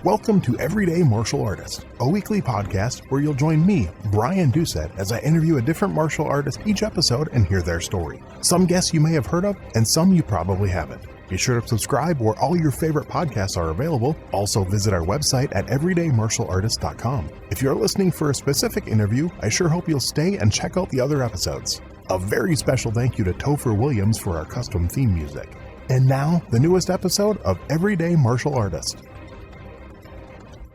Welcome to Everyday Martial Artist, a weekly podcast where you'll join me, Brian Doucette, as I interview a different martial artist each episode and hear their story. Some guests you may have heard of, and some you probably haven't. Be sure to subscribe where all your favorite podcasts are available. Also visit our website at everydaymartialartist.com. If you're listening for a specific interview, I sure hope you'll stay and check out the other episodes. A very special thank you to Topher Williams for our custom theme music. And now, the newest episode of Everyday Martial Artist.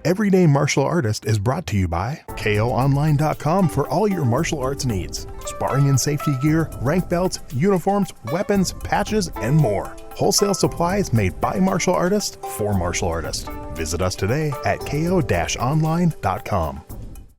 Everyday Martial Artist is brought to you by KOOnline.com for all your martial arts needs. Sparring and safety gear, rank belts, uniforms, weapons, patches, and more. Wholesale supplies made by martial artists for martial artists. Visit us today at ko-online.com.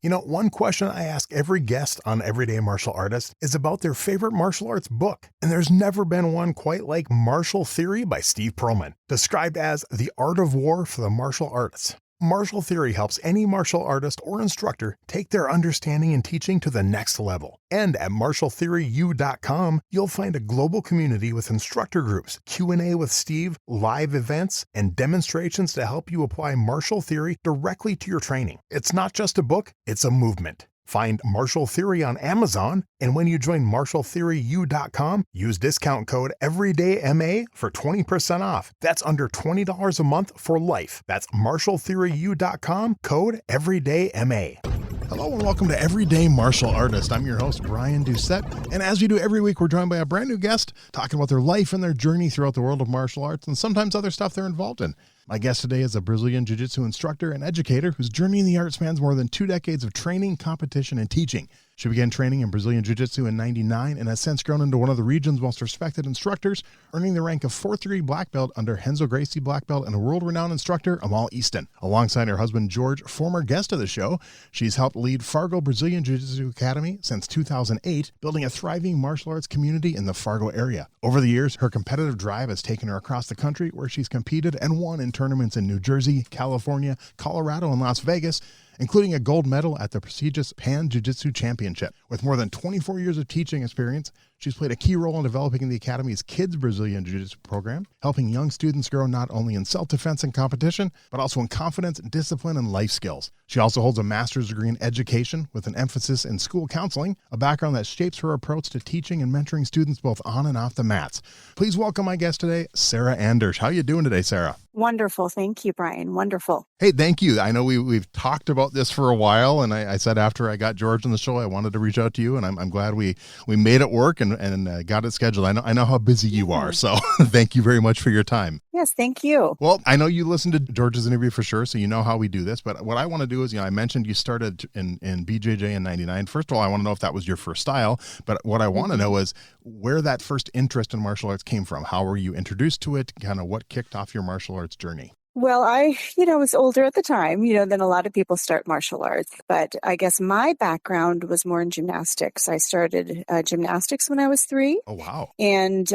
You know, one question I ask every guest on Everyday Martial Artist is about their favorite martial arts book. And there's never been one quite like Martial Theory by Steve Pearlman, described as the art of war for the martial arts. Martial Theory helps any martial artist or instructor take their understanding and teaching to the next level. And at martialtheoryU.com, you'll find a global community with instructor groups, Q&A with Steve, live events, and demonstrations to help you apply martial theory directly to your training. It's not just a book, it's a movement. Find Martial Theory on Amazon, and when you join martialtheoryU.com, use discount code EverydayMA for 20% off. That's under $20 a month for life. That's martialtheoryU.com, code EverydayMA. Hello and welcome to Everyday Martial Artist. I'm your host, Brian Doucette, and as we do every week, we're joined by a brand new guest talking about their life and their journey throughout the world of martial arts and sometimes other stuff they're involved in. My guest today is a Brazilian Jiu-Jitsu instructor and educator whose journey in the art spans more than 2 decades of training, competition, and teaching. She began training in Brazilian Jiu-Jitsu in '99 and has since grown into one of the region's most respected instructors, earning the rank of 4th-degree black belt under Renzo Gracie black belt and a world-renowned instructor, Amal Easton. Alongside her husband, George, former guest of the show, she's helped lead Fargo Brazilian Jiu-Jitsu Academy since 2008, building a thriving martial arts community in the Fargo area. Over the years, her competitive drive has taken her across the country, where she's competed and won in tournaments in New Jersey, California, Colorado, and Las Vegas, including a gold medal at the prestigious Pan Jiu-Jitsu Championship. With more than 24 years of teaching experience, she's played a key role in developing the Academy's Kids Brazilian Jiu-Jitsu program, helping young students grow not only in self-defense and competition, but also in confidence, discipline, and life skills. She also holds a master's degree in education with an emphasis in school counseling, a background that shapes her approach to teaching and mentoring students both on and off the mats. Please welcome my guest today, Sarah Andersch. How are you doing today, Sarah? Wonderful. Thank you, Brian. Wonderful. Hey, thank you. I know we've talked about this for a while, and I said after I got George on the show, I wanted to reach out to you, and I'm glad we made it work and got it scheduled. I know how busy you are, so thank you very much for your time. Yes, thank you. Well, I know you listened to George's interview for sure, so you know how we do this, but what I want to do is, I mentioned you started in BJJ in '99. First of all, I want to know if that was your first style, but what I want to know is where that first interest in martial arts came from. How were you introduced to it? Kind of what kicked off your martial arts journey? Well, I was older at the time, than a lot of people start martial arts. But I guess my background was more in gymnastics. I started gymnastics when I was 3. Oh, wow. And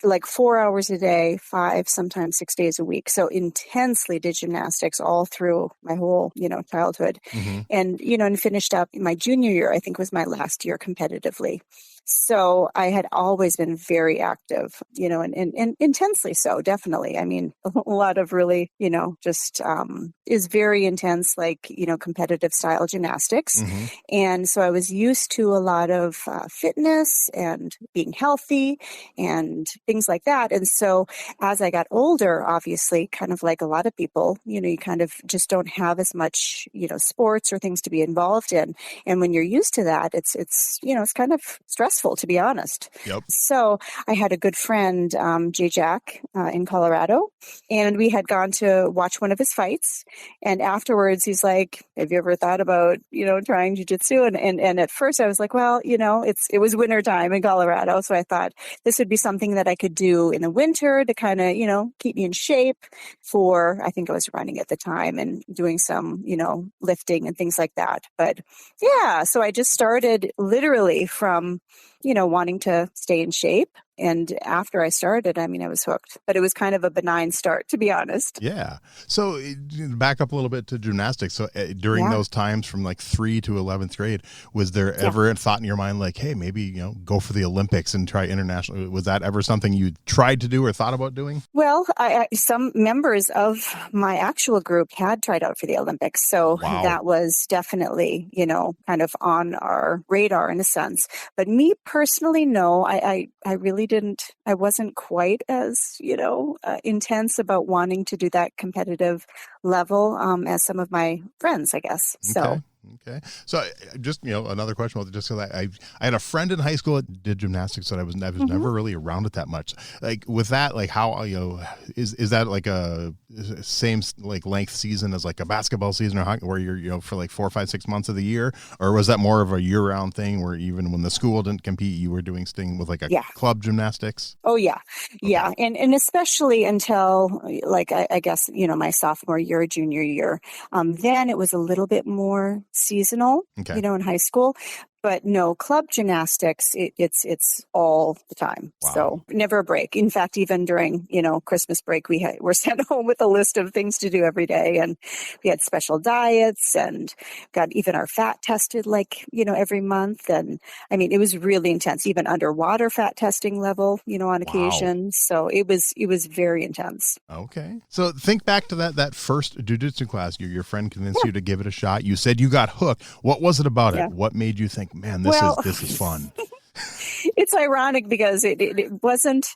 like 4 hours a day, 5, sometimes 6 days a week. So intensely did gymnastics all through my whole, childhood. Mm-hmm. And finished up my junior year, I think was my last year competitively. So I had always been very active, and intensely so, definitely. I mean, a lot of really, just is very intense, like, competitive style gymnastics. Mm-hmm. And so I was used to a lot of fitness and being healthy and things like that. And so as I got older, obviously, kind of like a lot of people, you kind of just don't have as much, sports or things to be involved in. And when you're used to that, it's kind of stressful, to be honest. Yep. So I had a good friend, Jay Jack, in Colorado, and we had gone to watch one of his fights. And afterwards, he's like, "Have you ever thought about, trying jiu-jitsu?" And at first I was like, well, it was winter time in Colorado. So I thought this would be something that I could do in the winter to kind of, keep me in shape for, I think I was running at the time and doing some, lifting and things like that. But yeah, so I just started literally from, wanting to stay in shape. And after I started, I was hooked. But it was kind of a benign start, to be honest. Yeah. So back up a little bit to gymnastics. So during those times from like 3 to 11th grade, was there ever a thought in your mind like, hey, maybe, go for the Olympics and try international? Was that ever something you tried to do or thought about doing? Well, some members of my actual group had tried out for the Olympics. So that was definitely, kind of on our radar in a sense. But me personally, no, I really I wasn't quite as, intense about wanting to do that competitive level as some of my friends, I guess. So. Okay. So just, another question about just because I had a friend in high school that did gymnastics, but I was never really around it that much. Like with that, like how, is that like a same like length season as like a basketball season or hockey where you're, for like 4, 5, 6 months of the year? Or was that more of a year round thing where even when the school didn't compete, you were doing thing with like a club gymnastics? Oh yeah. Okay. Yeah. And especially until like, I guess, my sophomore year, junior year, then it was a little bit more seasonal, in high school. But no, club gymnastics, it's all the time. Wow. So never a break. In fact, even during, Christmas break, we're sent home with a list of things to do every day. And we had special diets and got even our fat tested every month. And it was really intense, even underwater fat testing level, on occasion. So it was very intense. Okay. So think back to that first jiu-jitsu class. Your friend convinced you to give it a shot. You said you got hooked. What was it about it? What made you think, man, this is fun? It's ironic because it wasn't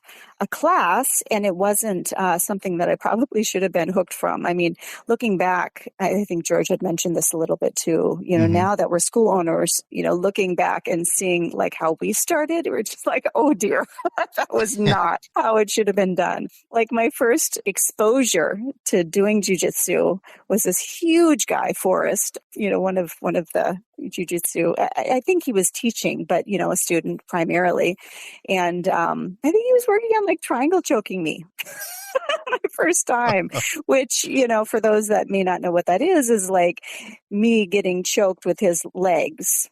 a class and it wasn't something that I probably should have been hooked from. Looking back, I think George had mentioned this a little bit too, now that we're school owners, looking back and seeing like how we started, we're just like, oh dear, that was not how it should have been done. Like my first exposure to doing jiu-jitsu was this huge guy, Forrest, one of the jiu-jitsu. I think he was teaching, but, a student primarily. And I think he was working on like triangle choking me. My first time, which, for those that may not know what that is like me getting choked with his legs,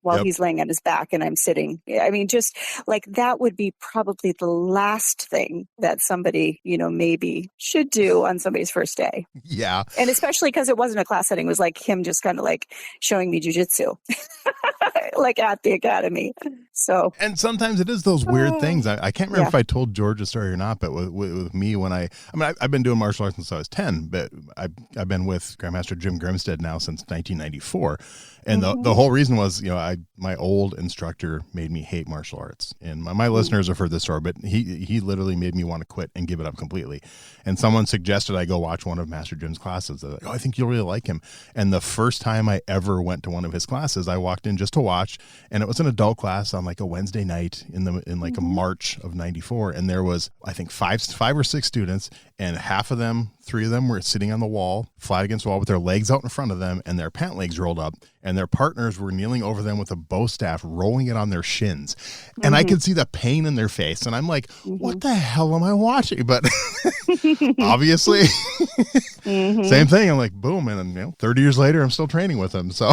while he's laying on his back and I'm sitting. Just like that would be probably the last thing that somebody, maybe should do on somebody's first day. Yeah. And especially because it wasn't a class setting. It was like him just kind of like showing me jiu-jitsu. Like at the academy. So, and sometimes it is those weird things. I can't remember if I told George a story or not, but with me when I've been doing martial arts since I was 10, but I've been with Grandmaster Jim Grimstead now since 1994. And the whole reason was, my old instructor made me hate martial arts. And my listeners have heard this story, but he literally made me want to quit and give it up completely. And someone suggested I go watch one of Master Jim's classes. They're like, I think you'll really like him. And the first time I ever went to one of his classes, I walked in just to watch, and it was an adult class on like a Wednesday night in a March of 94. And there was, I think, five or six students, and three of them were sitting on the wall, flat against the wall with their legs out in front of them and their pant legs rolled up, and their partners were kneeling over them with a bow staff, rolling it on their shins. And I could see the pain in their face. And I'm like, what the hell am I watching? But obviously, same thing. I'm like, boom. And 30 years later, I'm still training with them. So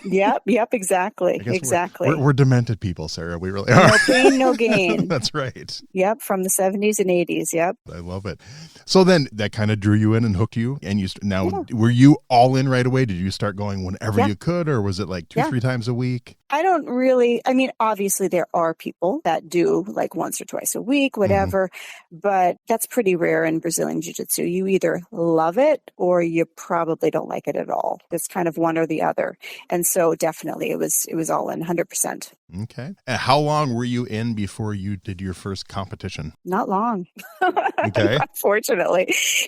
Yep, exactly. We're demented people, Sarah. We really are. No pain, no gain. That's right. Yep, from the 70s and 80s. Yep. I love it. So then that kind of drew you in and hooked you. And were you all in right away? Did you start going whenever you could, or was it like 2-3 times a week? I don't really, obviously there are people that do like once or twice a week, whatever, but that's pretty rare in Brazilian Jiu-Jitsu. You either love it or you probably don't like it at all. It's kind of one or the other. And so definitely it was all in 100%. Okay. And how long were you in before you did your first competition? Not long. Okay. Unfortunately.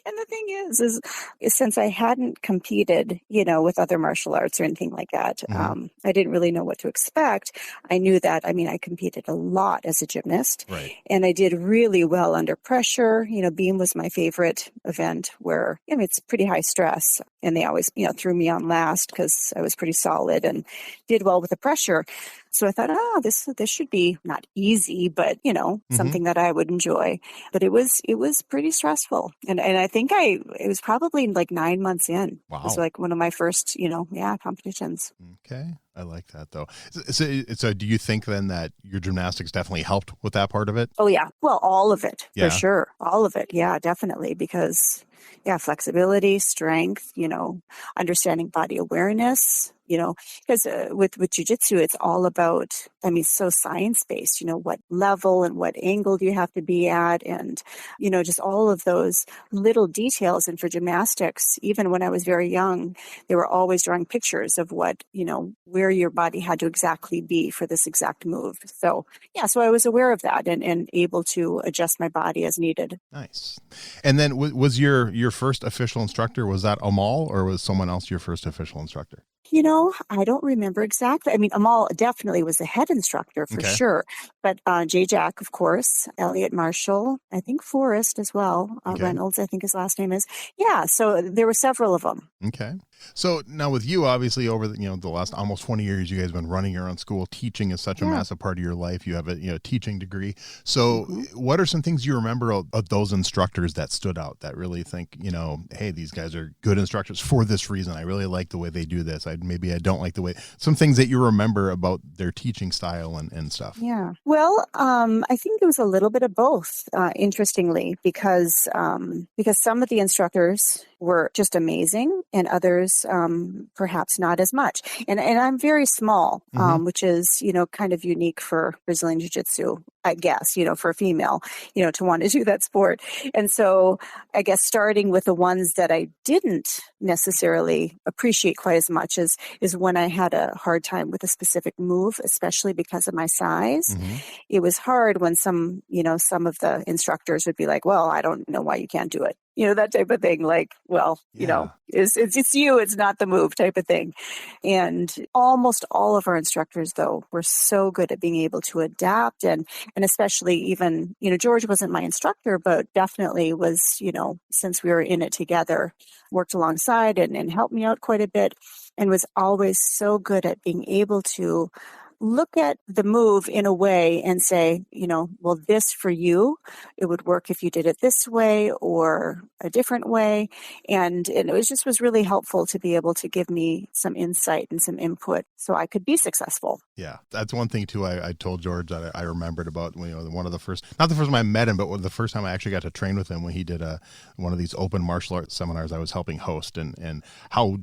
And the thing is since I hadn't competed, with other martial arts or anything like that, I didn't really know what to expect. I knew that, I competed a lot as a gymnast, right, and I did really well under pressure. Beam was my favorite event where, it's pretty high stress, and they always, threw me on last because I was pretty solid and did well with the pressure. So I thought, this should be not easy, but, something that I would enjoy. But it was pretty stressful. And I think it was probably like 9 months in. Wow. It was like one of my first, competitions. Okay. I like that though. So do you think then that your gymnastics definitely helped with that part of it? Oh, yeah. Well, all of it, for Yeah. sure. All of it. Yeah, definitely. Because, yeah, flexibility, strength, understanding body awareness, because with jiu-jitsu, it's all about, so science-based, what level and what angle do you have to be at, and, just all of those little details. And for gymnastics, even when I was very young, they were always drawing pictures of what, where your body had to exactly be for this exact move. So, yeah, so I was aware of that and able to adjust my body as needed. Nice. And then was your first official instructor, was that Amal, or was someone else your first official instructor? I don't remember exactly. Amal definitely was the head instructor for sure. But Jay Jack, of course, Elliot Marshall, I think Forrest as well. Reynolds, I think his last name is. Yeah, so there were several of them. Okay. So now with you, obviously over the last almost 20 years, you guys have been running your own school. Teaching is such a massive part of your life. You have a teaching degree. So what are some things you remember of those instructors that stood out, that really think, hey, these guys are good instructors for this reason. I really like the way they do this. Maybe I don't like the way, some things that you remember about their teaching style and stuff. Yeah. Well, I think it was a little bit of both, interestingly, because some of the instructors were just amazing and others perhaps not as much. And I'm very small, which is, kind of unique for Brazilian Jiu-Jitsu, I guess, for a female, to want to do that sport. And so I guess starting with the ones that I didn't necessarily appreciate quite as much is when I had a hard time with a specific move, especially because of my size. It was hard when some of the instructors would be like, well, I don't know why you can't do it. That type of thing, like, well, it's you, it's not the move type of thing. And almost all of our instructors, though, were so good at being able to adapt. And especially even, George wasn't my instructor, but definitely was, since we were in it together, worked alongside and helped me out quite a bit, and was always so good at being able to look at the move in a way and say, well, this for you, it would work if you did it this way or a different way. And it was really helpful to be able to give me some insight and some input so I could be successful. Yeah, that's one thing too. I told George that I remembered about one of the first, not the first time I met him, but the first time I actually got to train with him when he did one of these open martial arts seminars I was helping host, and how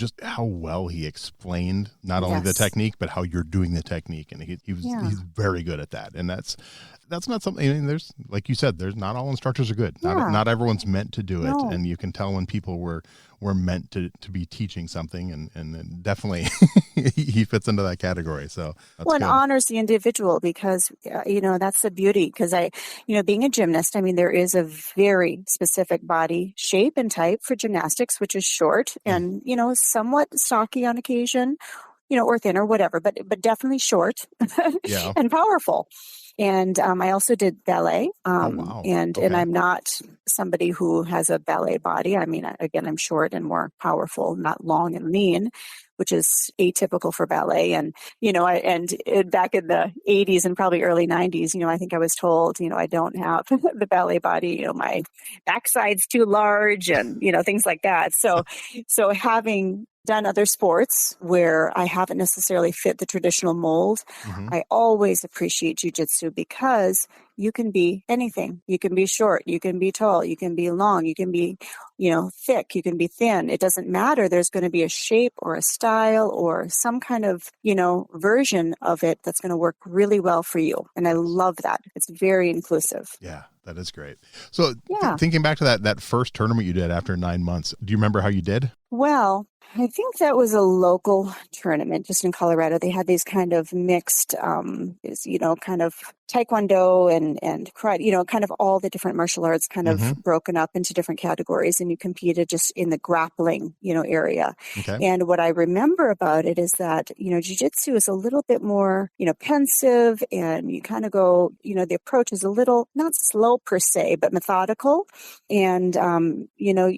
well he explained not only the technique but how you're doing the technique, and he's very good at that. And that's not something. There's, like you said, there's not all instructors are good. Not everyone's meant to do it, and you can tell when people were meant to be teaching something, and definitely he fits into that category. So that's good. Honors the individual, because that's the beauty. Because being a gymnast, there is a very specific body shape and type for gymnastics, which is short and somewhat stocky on occasion, or thin or whatever, but definitely short and powerful. And I also did ballet, and I'm not somebody who has a ballet body. Again, I'm short and more powerful, not long and lean, which is atypical for ballet. And, back in the 80s and probably early 90s, I think I was told, I don't have the ballet body, my backside's too large and, things like that. So having done other sports where I haven't necessarily fit the traditional mold, I always appreciate jiu-jitsu because you can be anything. You can be short, you can be tall, you can be long, you can be, thick, you can be thin. It doesn't matter. There's going to be a shape or a style or some kind of, version of it that's going to work really well for you. And I love that. It's very inclusive. Yeah, that is great. So thinking back to that first tournament you did after 9 months, do you remember how you did? Well, I think that was a local tournament just in Colorado. They had these kind of mixed, kind of taekwondo and karate, kind of all the different martial arts kind of broken up into different categories, and you competed just in the grappling, area. Okay. And what I remember about it is that, jiu-jitsu is a little bit more, pensive, and you kind of go, the approach is a little, not slow per se, but methodical. And,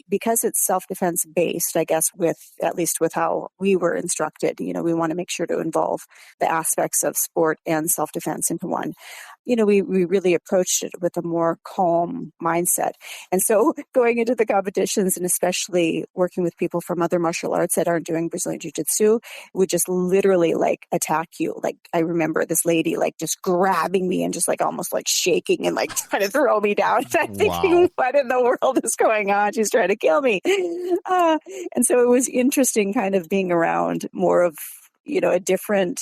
because it's self-defense based, I guess, at least with how we were instructed, we want to make sure to involve the aspects of sport and self-defense into one. we really approached it with a more calm mindset. And so going into the competitions, and especially working with people from other martial arts that aren't doing Brazilian Jiu-Jitsu, would just literally like attack you. Like I remember this lady like just grabbing me and just like almost like shaking and like trying to throw me down. I'm thinking, what in the world is going on? She's trying to kill me. And so it was interesting kind of being around more of, a different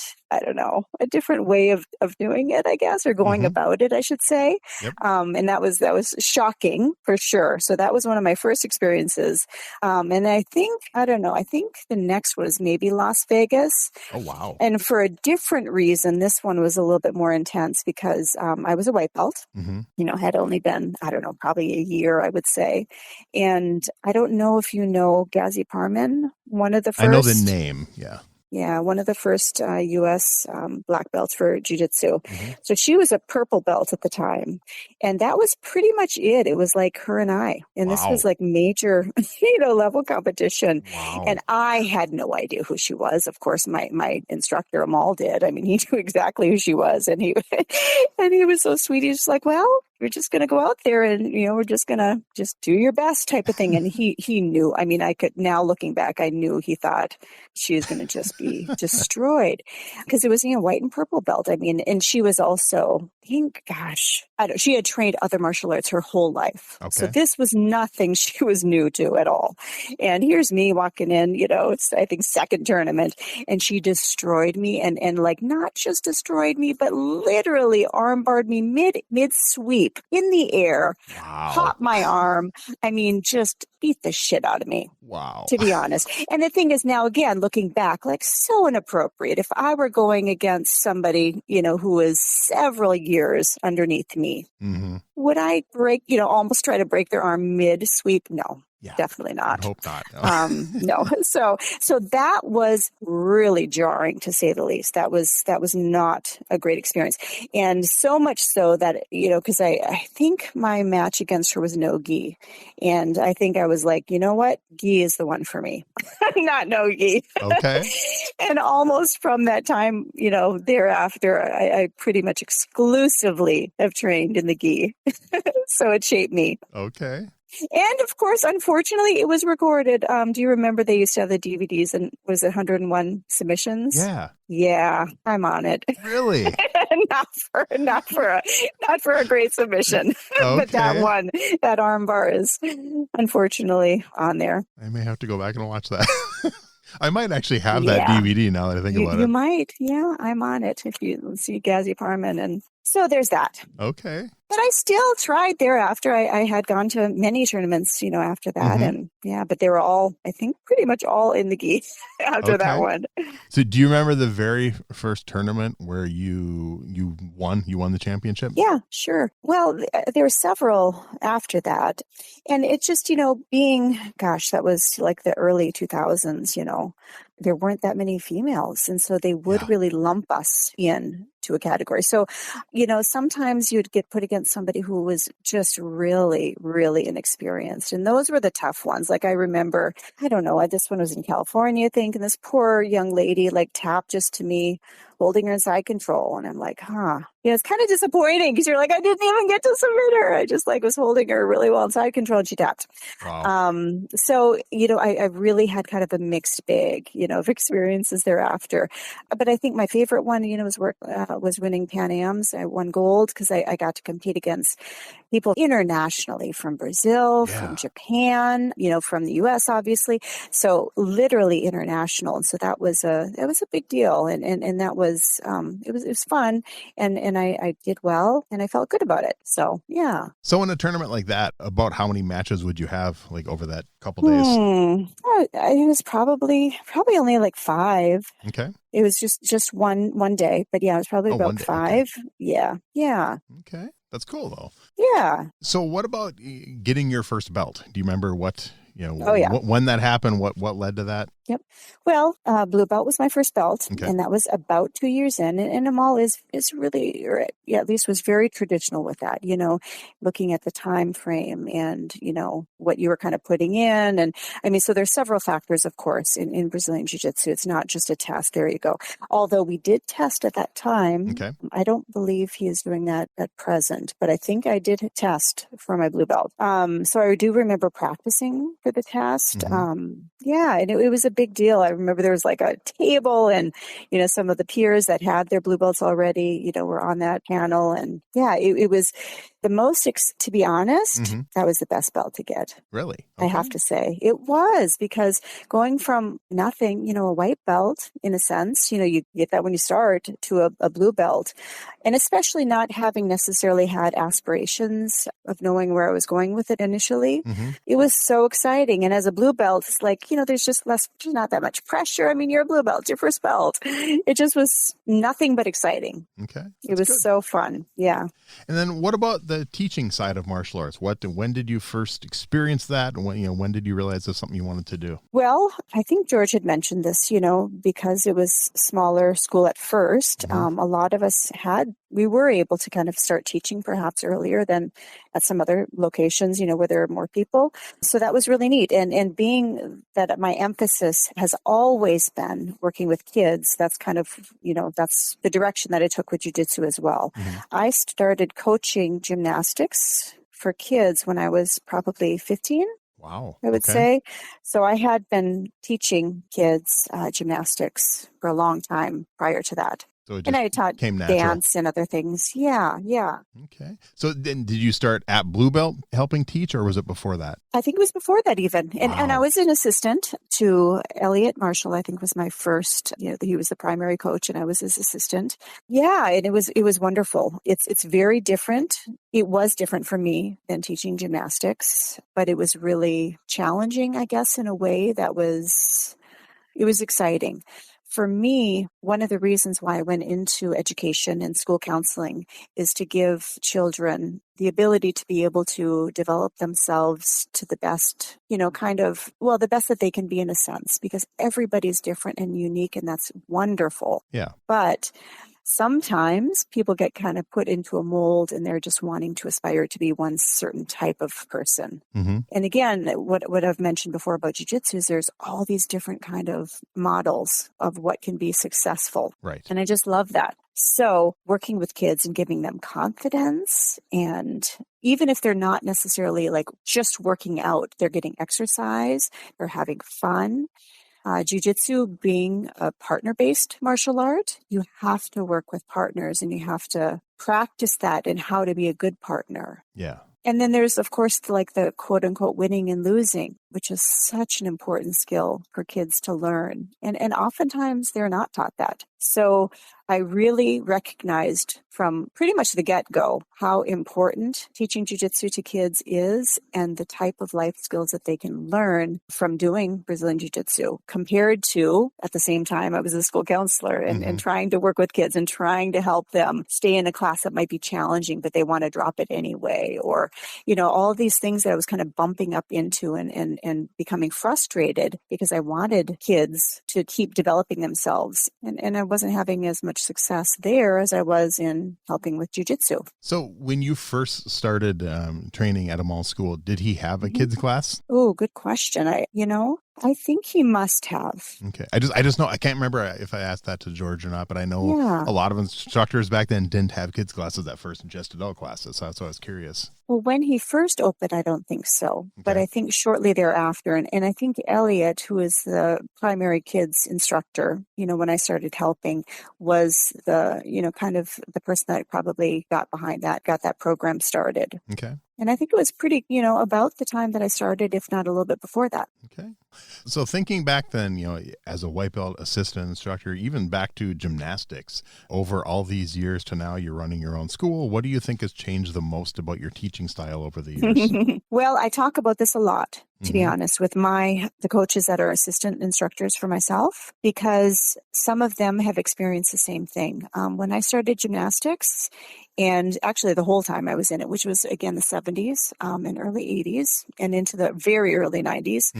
way of doing it, I guess, or going about it, I should say. Yep. And that was shocking for sure. So that was one of my first experiences. And I think the next was maybe Las Vegas. Oh, wow. And for a different reason, this one was a little bit more intense because I was a white belt, had only been, probably a year, I would say. And I don't know if you know Gazi Parman, one of the first. I know the name, yeah. Yeah, one of the first U.S. Black belts for jiu-jitsu. So she was a purple belt at the time. And that was pretty much it. It was like her and I. And this was like major, level competition. Wow. And I had no idea who she was. Of course, my instructor, Amal, did. I mean, he knew exactly who she was. And he was so sweet. He was just like, well, you're just going to go out there and, we're just going to just do your best type of thing. And he knew. I mean, I could now looking back, I knew he thought she was going to just be destroyed because it was, white and purple belt. I mean, and she was also, she had trained other martial arts her whole life. Okay. So this was nothing she was new to at all. And here's me walking in, it's, I think, second tournament. And she destroyed me and like not just destroyed me, but literally armbarred me mid sweep in the air, popped my arm. I mean, just beat the shit out of me. Wow. To be honest. And the thing is now, again, looking back, like so inappropriate. If I were going against somebody, who was several years underneath me, would I almost try to break their arm mid sweep? No. Yeah, definitely not. I hope not. No. So that was really jarring, to say the least. That was not a great experience. And so much so that, because I think my match against her was no gi. And I think I was like, you know what? Gi is the one for me. Not no gi. Okay. And almost from that time, thereafter, I pretty much exclusively have trained in the gi. So it shaped me. Okay. And of course, unfortunately, it was recorded. Do you remember they used to have the DVDs and was it 101 submissions? Yeah. Yeah, I'm on it. Really? not for a great submission. Okay. But that arm bar is unfortunately on there. I may have to go back and watch that. I might actually have that DVD now that I think about it. You might. Yeah, I'm on it. If you see Gazi Parman. And so there's that. Okay. But I still tried thereafter. I had gone to many tournaments, after that. And but they were all, I think, pretty much all in the gi after that one. So do you remember the very first tournament where you won the championship? Yeah, sure. Well, there were several after that. And it just, that was like the early 2000s, there weren't that many females. And so they would really lump us in to a category. So, sometimes you'd get put against somebody who was just really, really inexperienced. And those were the tough ones. Like I remember, I don't know, this one was in California, I think, and this poor young lady like tapped just to me, holding her in side control. And I'm like, it's kind of disappointing because you're like, I didn't even get to submit her. I just was holding her really well in side control and she tapped. Wow. So, I really had kind of a mixed bag, of experiences thereafter. But I think my favorite one, was winning Pan Ams. I won gold because I got to compete against people internationally from Brazil, from Japan, from the US, obviously. So literally international. And so that was a big deal. And that was, it was fun. And I did well and I felt good about it. So, yeah. So in a tournament like that, about how many matches would you have like over that couple days? It was probably only like 5. Okay. It was just one day, but yeah, it was probably about 5. Okay. Yeah. Okay. That's cool though. Yeah. So what about getting your first belt? Do you remember what, when that happened, what led to that? Yep. Well, blue belt was my first belt, Okay. and that was about 2 years in. And Amal is really, or at least was very traditional with that, looking at the time frame and, what you were kind of putting in. And I mean, so there's several factors, of course, in Brazilian Jiu-Jitsu. It's not just a test. There you go. Although we did test at that time. Okay. I don't believe he is doing that at present, but I think I did test for my blue belt. So I do remember practicing for the test. Yeah, and it was a big deal. I remember there was like a table and, some of the peers that had their blue belts already, were on that panel. And yeah, it was the most, to be honest, that was the best belt to get. Really? Okay. I have to say it was, because going from nothing, a white belt in a sense, you get that when you start, to a blue belt, and especially not having necessarily had aspirations of knowing where I was going with it initially. It was so exciting. And as a blue belt, it's like, there's just there's not that much pressure. I mean, you're a blue belt, it's your first belt. It just was nothing but exciting. Okay. It was good. So fun. Yeah. And then what about the teaching side of martial arts? When did you first experience that? When did you realize that's something you wanted to do? Well, I think George had mentioned this, because it was smaller school at first. A lot of us we were able to kind of start teaching perhaps earlier than at some other locations, where there are more people. So that was really neat. And being that my emphasis has always been working with kids, that's kind of, that's the direction that I took with jiu-jitsu as well. I started coaching gymnastics for kids when I was probably 15. Wow. I would say. So I had been teaching kids gymnastics for a long time prior to that. So it just and I taught dance and other things. Yeah. Okay. So then did you start at blue belt helping teach, or was it before that? I think it was before that even. And, Wow. and I was an assistant to Elliot Marshall, I think was my first, he was the primary coach and I was his assistant. Yeah. And it was wonderful. It's very different. It was different for me than teaching gymnastics, but it was really challenging, I guess, in a way it was exciting. For me, one of the reasons why I went into education and school counseling is to give children the ability to be able to develop themselves to the best, the best that they can be in a sense, because everybody's different and unique, and that's wonderful. Yeah. But sometimes people get kind of put into a mold and they're just wanting to aspire to be one certain type of person. And again, what I've mentioned before about jiu-jitsu is there's all these different kind of models of what can be successful. Right. And I just love that. So working with kids and giving them confidence, and even if they're not necessarily like just working out, they're getting exercise, they're having fun. Jiu-jitsu being a partner-based martial art, you have to work with partners and you have to practice that and how to be a good partner. Yeah. And then there's, of course, the quote unquote winning and losing, which is such an important skill for kids to learn. And oftentimes they're not taught that. So I really recognized from pretty much the get-go how important teaching jiu-jitsu to kids is and the type of life skills that they can learn from doing Brazilian jiu-jitsu, compared to, at the same time, I was a school counselor and trying to work with kids and trying to help them stay in a class that might be challenging, but they want to drop it anyway. Or, all these things that I was kind of bumping up into and becoming frustrated because I wanted kids to keep developing themselves. And I wasn't having as much success there as I was in helping with jiu-jitsu. So when you first started training at Amal School, did he have a kids class? Oh, good question. I think he must have. Okay. I just know, I can't remember if I asked that to George or not, but I know a lot of instructors back then didn't have kids classes at first and just adult classes. So that's why I was curious. Well, when he first opened, I don't think so. Okay. But I think shortly thereafter, and I think Elliot, who is the primary kids instructor, when I started helping, was the, kind of the person that probably got behind that, got that program started. Okay. And I think it was pretty, about the time that I started, if not a little bit before that. Okay. So thinking back then, as a white belt assistant instructor, even back to gymnastics, over all these years to now, you're running your own school. What do you think has changed the most about your teaching style over the years? Well, I talk about this a lot, to be honest, with the coaches that are assistant instructors for myself, because some of them have experienced the same thing. When I started gymnastics, and actually the whole time I was in it, which was, again, the 70s and early 80s and into the very early 90s,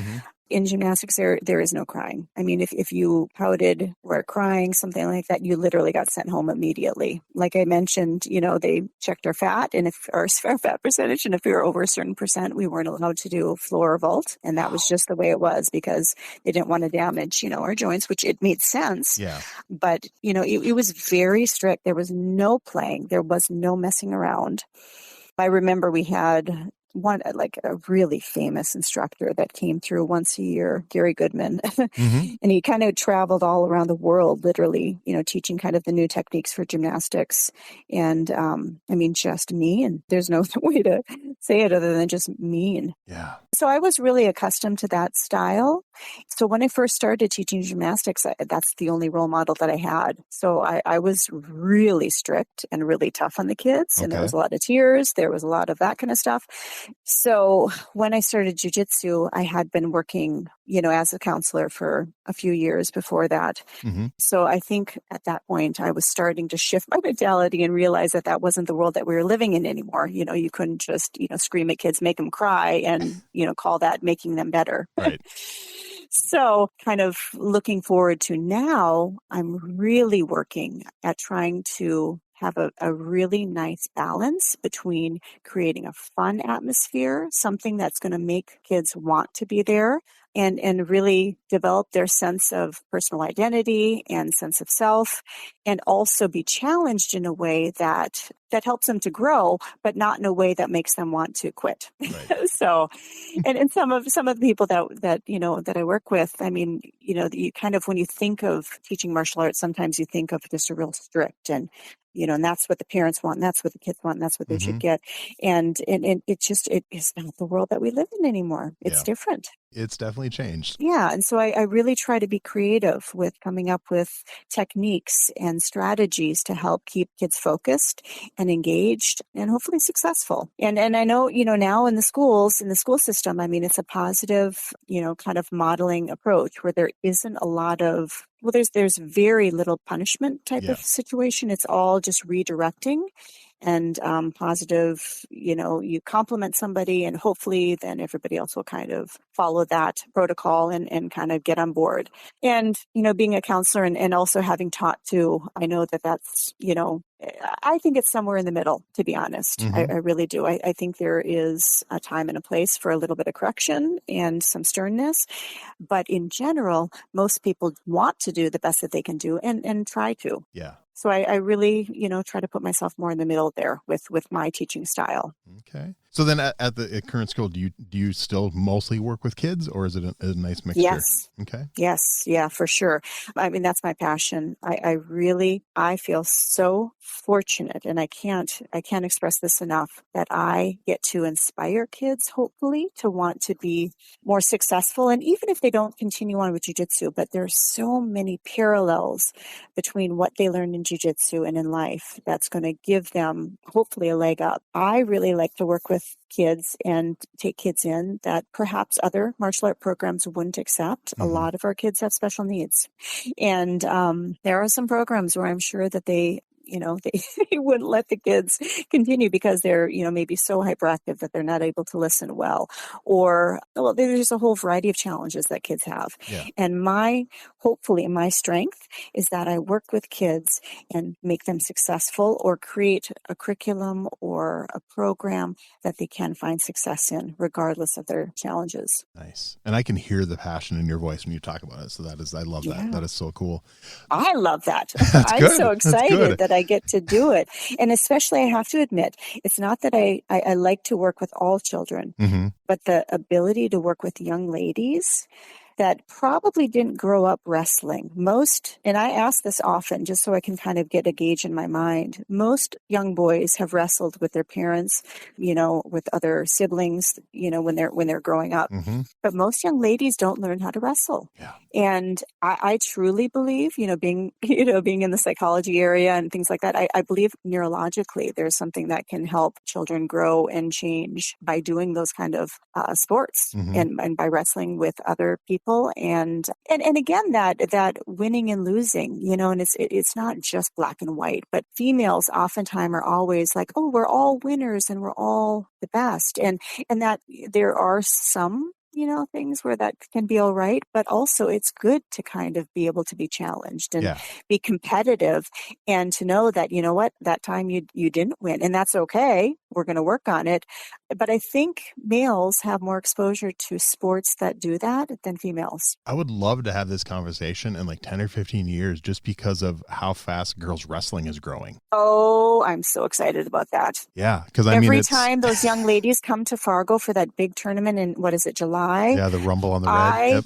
in gymnastics, there is no crying. I mean, if you pouted or crying, something like that, you literally got sent home immediately. Like I mentioned, they checked our fat and if our fat percentage, and if we were over a certain percent, we weren't allowed to do floor or vault. And that was just the way it was because they didn't want to damage, our joints, which it made sense. Yeah. But, it was very strict. There was no playing. There was no messing around. I remember we had a really famous instructor that came through once a year, Gary Goodman. Mm-hmm. And he kind of traveled all around the world, literally, teaching kind of the new techniques for gymnastics. And just mean. There's no way to say it other than just mean. Yeah. So I was really accustomed to that style. So when I first started teaching gymnastics, that's the only role model that I had. So I was really strict and really tough on the kids. And there was a lot of tears. There was a lot of that kind of stuff. So when I started jiu-jitsu, I had been working, as a counselor for a few years before that. Mm-hmm. So I think at that point, I was starting to shift my mentality and realize that wasn't the world that we were living in anymore. You couldn't just, scream at kids, make them cry and, call that making them better. Right. So kind of looking forward to now, I'm really working at trying to have a really nice balance between creating a fun atmosphere, something that's going to make kids want to be there, and really develop their sense of personal identity and sense of self, and also be challenged in a way that helps them to grow, but not in a way that makes them want to quit. Right. So, and some of the people that I work with, I mean, you kind of, when you think of teaching martial arts, sometimes you think of just a real strict and that's what the parents want, and that's what the kids want, and that's what they should get. And it is not the world that we live in anymore. It's different. It's definitely changed. Yeah. And so I really try to be creative with coming up with techniques and strategies to help keep kids focused and engaged and hopefully successful. And I know, now in the school system, I mean, it's a positive, kind of modeling approach where there isn't a lot of, there's very little punishment type of situation. It's all just redirecting and positive, you compliment somebody and hopefully then everybody else will kind of follow that protocol and kind of get on board. And, being a counselor and also having taught too, I know that's, I think it's somewhere in the middle, to be honest. Mm-hmm. I really do. I think there is a time and a place for a little bit of correction and some sternness. But in general, most people want to do the best that they can do and try to. Yeah. So I really, try to put myself more in the middle there with my teaching style. Okay. So then at the current school, do you still mostly work with kids, or is it a nice mixture? Yes. Okay. Yes. Yeah, for sure. I mean, that's my passion. I feel so fortunate, and I can't express this enough, that I get to inspire kids, hopefully, to want to be more successful. And even if they don't continue on with jiu-jitsu, but there's so many parallels between what they learned in jiu-jitsu and in life that's going to give them hopefully a leg up. I really like to work with kids and take kids in that perhaps other martial art programs wouldn't accept. Mm-hmm. A lot of our kids have special needs. And there are some programs where I'm sure that they wouldn't let the kids continue because they're, maybe so hyperactive that they're not able to listen well. Or, there's a whole variety of challenges that kids have. Yeah. And hopefully my strength is that I work with kids and make them successful or create a curriculum or a program that they can find success in, regardless of their challenges. Nice. And I can hear the passion in your voice when you talk about it. So I love that. Yeah. That is so cool. I love that. I'm so excited that I get to do it. And especially, I have to admit, it's not that I like to work with all children, mm-hmm. but the ability to work with young ladies that probably didn't grow up wrestling. And I ask this often just so I can kind of get a gauge in my mind. Most young boys have wrestled with their parents, with other siblings, when they're growing up. Mm-hmm. But most young ladies don't learn how to wrestle. Yeah. And I truly believe, being in the psychology area and things like that, I believe neurologically there's something that can help children grow and change by doing those kind of sports, mm-hmm. and by wrestling with other people. And again, that winning and losing, and it's not just black and white, but females oftentimes are always like, oh, we're all winners and we're all the best. And that there are some things where that can be all right, but also it's good to kind of be able to be challenged and be competitive, and to know that, what, that time you didn't win, and that's okay. We're going to work on it. But I think males have more exposure to sports that do that than females. I would love to have this conversation in like 10 or 15 years just because of how fast girls wrestling is growing. Oh, I'm so excited about that. Yeah, because every time those young ladies come to Fargo for that big tournament in, what is it, July? Yeah, the Rumble on the Red.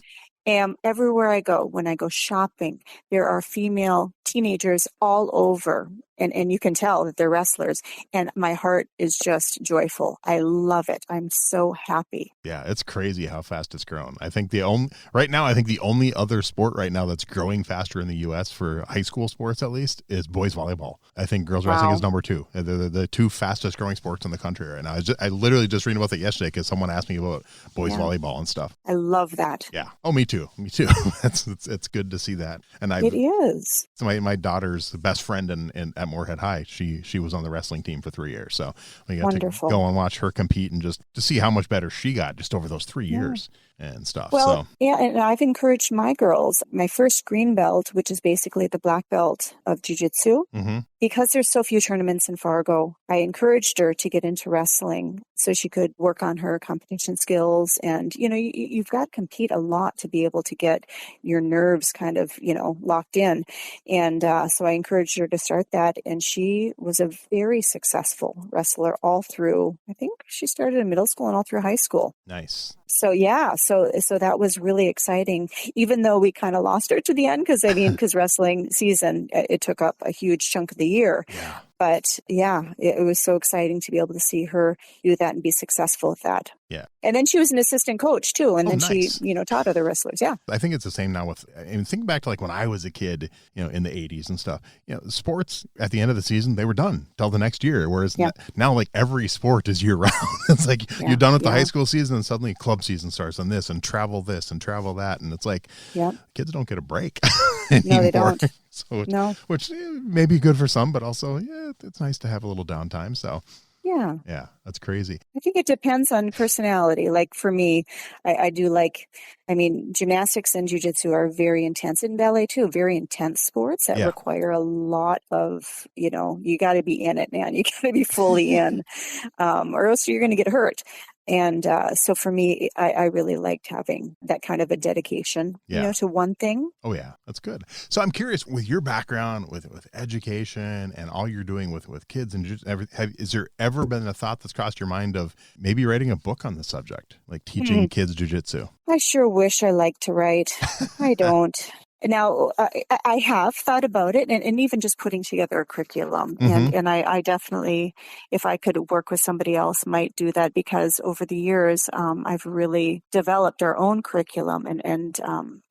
Am everywhere I go. When I go shopping, there are female teenagers all over, and you can tell that they're wrestlers, and my heart is just joyful. I love it. I'm so happy. Yeah, it's crazy how fast it's grown. I think the only other sport right now that's growing faster in the U.S. for high school sports, at least, is boys volleyball. I think girls wrestling is number 2. They're the 2 fastest growing sports in the country right now. I literally just read about that yesterday because someone asked me about boys volleyball and stuff. I love that. Yeah. Oh, me too. It's good to see that. And it is. So my daughter's best friend at Moorhead High, she was on the wrestling team for 3 years. So we got to go and watch her compete and just to see how much better she got just over those 3 years and stuff. Well, and I've encouraged my girls, my first green belt, which is basically the black belt of jiu-jitsu, because there's so few tournaments in Fargo, I encouraged her to get into wrestling so she could work on her competition skills. And, you've got to compete a lot to be able to get your nerves kind of, locked in. And so I encouraged her to start that. And she was a very successful wrestler all through, I think she started in middle school and all through high school. Nice. So, so that was really exciting, even though we kind of lost her to the end because wrestling season, it took up a huge chunk of the year. Yeah. But it was so exciting to be able to see her do that and be successful at that. Yeah. And then she was an assistant coach too. And then nice. She, taught other wrestlers. Yeah. I think it's the same now think back to like when I was a kid, in the 80s and stuff, sports at the end of the season, they were done till the next year. Whereas now like every sport is year round. It's like you're done with the high school season and suddenly club season starts on this and travel that. And it's like, kids don't get a break anymore. No, they don't. So, which may be good for some, but also, it's nice to have a little downtime. So, yeah, that's crazy. I think it depends on personality. Like for me, I do gymnastics and jiu-jitsu are very intense, and ballet too, very intense sports that require a lot of, you got to be in it, man. You got to be fully in, or else you're going to get hurt. And so for me, I really liked having that kind of a dedication, to one thing. Oh, yeah. That's good. So I'm curious, with your background, with education and all you're doing with kids and everything, is there ever been a thought that's crossed your mind of maybe writing a book on the subject, like teaching kids jiu-jitsu? I sure wish I liked to write. I don't. Now, I have thought about it, and even just putting together a curriculum. And I definitely, if I could work with somebody else, might do that, because over the years, I've really developed our own curriculum, and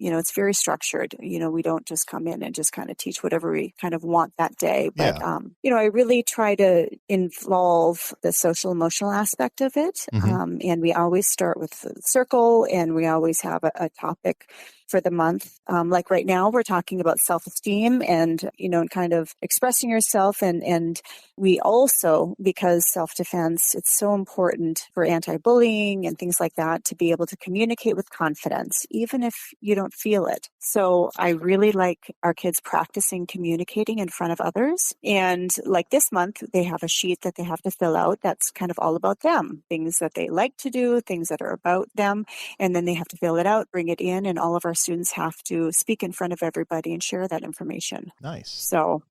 it's very structured. We don't just come in and just kind of teach whatever we kind of want that day. But, I really try to involve the social emotional aspect of it. And we always start with the circle, and we always have a topic for the month. Like right now, we're talking about self-esteem and, kind of expressing yourself. And we also, because self-defense, it's so important for anti-bullying and things like that, to be able to communicate with confidence, even if you don't feel it. So I really like our kids practicing communicating in front of others. And like this month, they have a sheet that they have to fill out that's kind of all about them, things that they like to do, things that are about them. And then they have to fill it out, bring it in, and all of our students have to speak in front of everybody and share that information. Nice. So,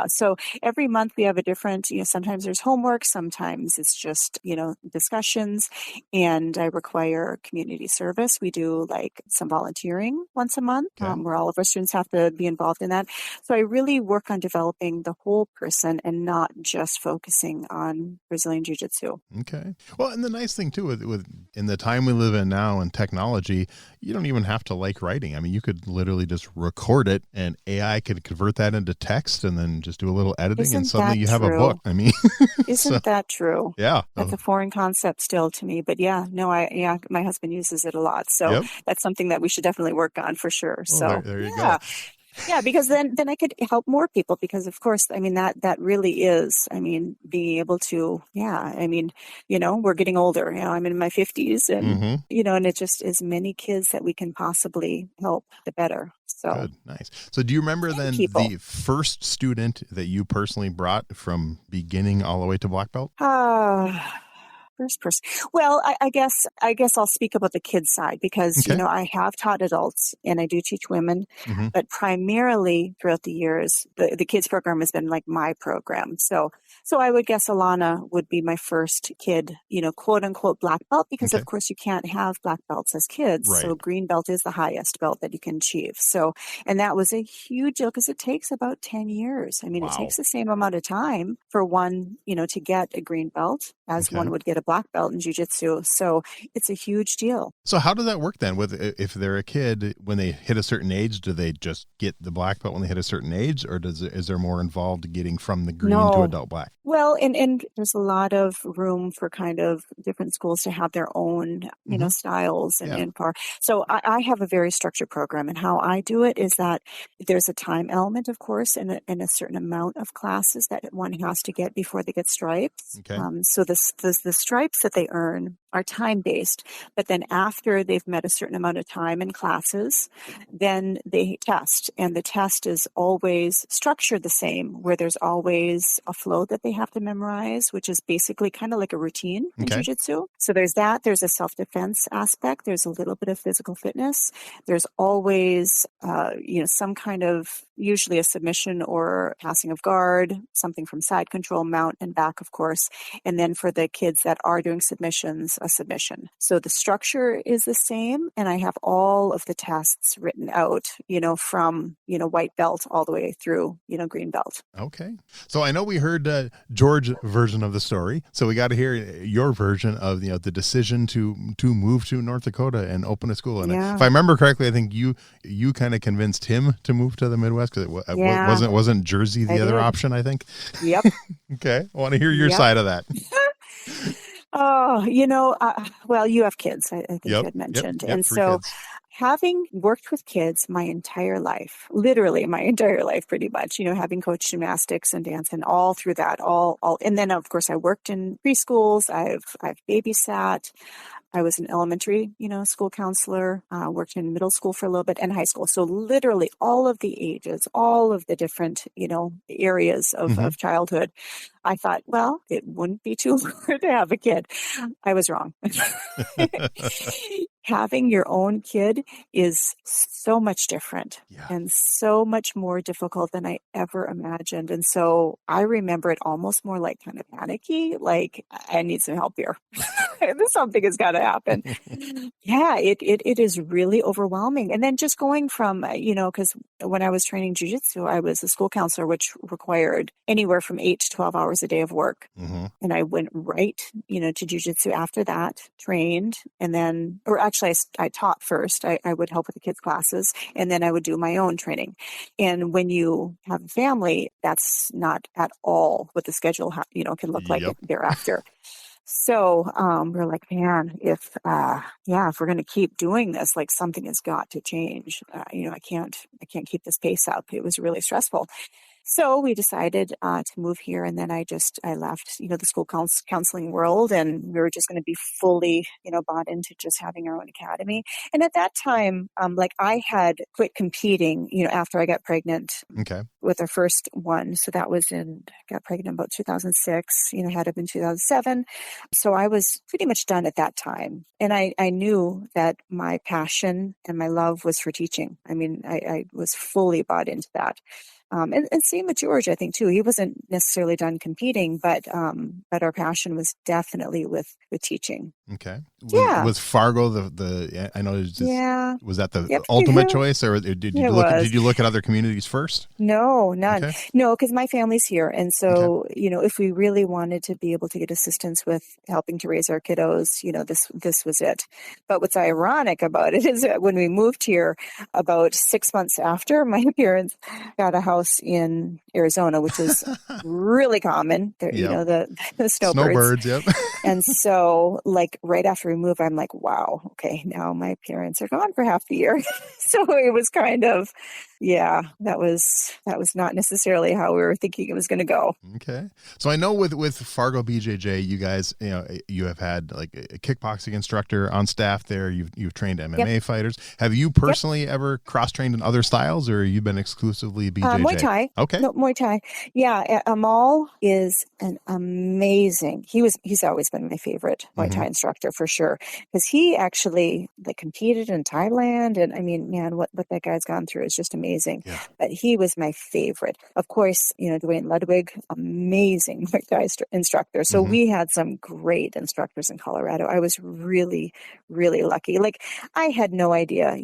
so every month we have a different, sometimes there's homework, sometimes it's just, discussions, and I require community service. We do like some volunteering once a month, where all of our students have to be involved in that. So I really work on developing the whole person and not just focusing on Brazilian Jiu-Jitsu. Okay. Well, and the nice thing too, with in the time we live in now and technology, you don't even have to like writing. I mean, you could literally just record it and AI could convert that into text and then just do a little editing and suddenly you have a book. I mean, isn't that true? Yeah. That's a foreign concept still to me, but my husband uses it a lot. So that's something that we should definitely work on for sure. So there you go. Yeah, because then I could help more people, because of course, I mean, that really is, I mean, being able to, I mean, we're getting older, I'm in my 50s, and, and it just is many kids that we can possibly help, the better. So good, nice. So do you remember then the first student that you personally brought from beginning all the way to black belt? First person. Well, I guess I'll speak about the kids side, because, I have taught adults and I do teach women, but primarily throughout the years, the kids program has been like my program. So I would guess Alana would be my first kid, quote unquote black belt, because of course you can't have black belts as kids. Right. So green belt is the highest belt that you can achieve. So, and that was a huge deal, because it takes about 10 years. I mean, It takes the same amount of time for one, to get a green belt as one would get a black belt in jiu-jitsu. So it's a huge deal. So how does that work then? If they're a kid, when they hit a certain age, do they just get the black belt when they hit a certain age, or is there more involved getting from the green to adult black? Well, and there's a lot of room for kind of different schools to have their own, styles and power. So I have a very structured program, and how I do it is that there's a time element, of course, and a certain amount of classes that one has to get before they get stripes. Okay. So the stripes that they earn are time-based, but then after they've met a certain amount of time in classes, then they test, and the test is always structured the same, where there's always a flow that they have to memorize, which is basically kind of like a routine in jiu-jitsu. So there's that. There's a self-defense aspect. There's a little bit of physical fitness. There's always, some kind of, usually a submission or passing of guard, something from side control, mount, and back, of course. And then for the kids that are doing submissions, a submission. So the structure is the same, and I have all of the tests written out, from, white belt all the way through, green belt. Okay. So I know we heard George's version of the story, so we got to hear your version of, the decision to move to North Dakota and open a school. And if I remember correctly, I think you kind of convinced him to move to the Midwest, because it wasn't Jersey the other option, I think. Yep. Okay. I want to hear your side of that. Oh, well, you have kids, I think you had mentioned. Yep, and so kids. Having worked with kids my entire life, literally my entire life, pretty much, having coached gymnastics and dance and all through that, and then of course I worked in preschools, I've babysat. I was an elementary, school counselor, worked in middle school for a little bit, and high school. So literally all of the ages, all of the different, areas of childhood. I thought, well, it wouldn't be too hard to have a kid. I was wrong. Having your own kid is so much different and so much more difficult than I ever imagined. And so I remember it almost more like kind of panicky, like I need some help here. Something has got to happen. It is really overwhelming. And then just going from, because when I was training jiu-jitsu, I was a school counselor, which required anywhere from 8 to 12 hours a day of work. And I went right, to jiu-jitsu after that, trained, and then, or actually I taught first. I would help with the kids' classes, and then I would do my own training. And when you have a family, that's not at all what the schedule, can look like thereafter. So we're like, man, if we're going to keep doing this, like something has got to change. I can't keep this pace up. It was really stressful. So we decided to move here, and then I left, the school counseling world, and we were just going to be fully, bought into just having our own academy. And at that time, I had quit competing, after I got pregnant with our first one. So that was got pregnant about 2006, had him in 2007. So I was pretty much done at that time. And I knew that my passion and my love was for teaching. I mean, I was fully bought into that. And same with George, I think too. He wasn't necessarily done competing, but our passion was definitely with teaching. Okay. Was Fargo the I know was that the ultimate choice, or did you look at other communities first? No, none. Okay. No, because my family's here, and so if we really wanted to be able to get assistance with helping to raise our kiddos, this was it. But what's ironic about it is that when we moved here, about 6 months after, my parents got a house in Arizona, which is really common. There, the snowbirds. Yep. And so, right after we moved, I'm like, wow, okay, now my parents are gone for half the year. So it was kind of, yeah, that was not necessarily how we were thinking it was going to go. Okay. So I know with Fargo BJJ, you guys, you have had like a kickboxing instructor on staff there. You've trained MMA fighters. Have you personally ever cross-trained in other styles, or you've been exclusively BJJ? Muay Thai. Okay. No, Muay Thai. Yeah, Amal is an amazing. He's always been my favorite Muay Thai instructor for sure, because he actually competed in Thailand, and I mean, man, what that guy's gone through is just amazing. Yeah. But he was my favorite. Of course, Dwayne Ludwig, amazing Muay Thai instructor. So we had some great instructors in Colorado. I was really, really lucky. Like, I had no idea,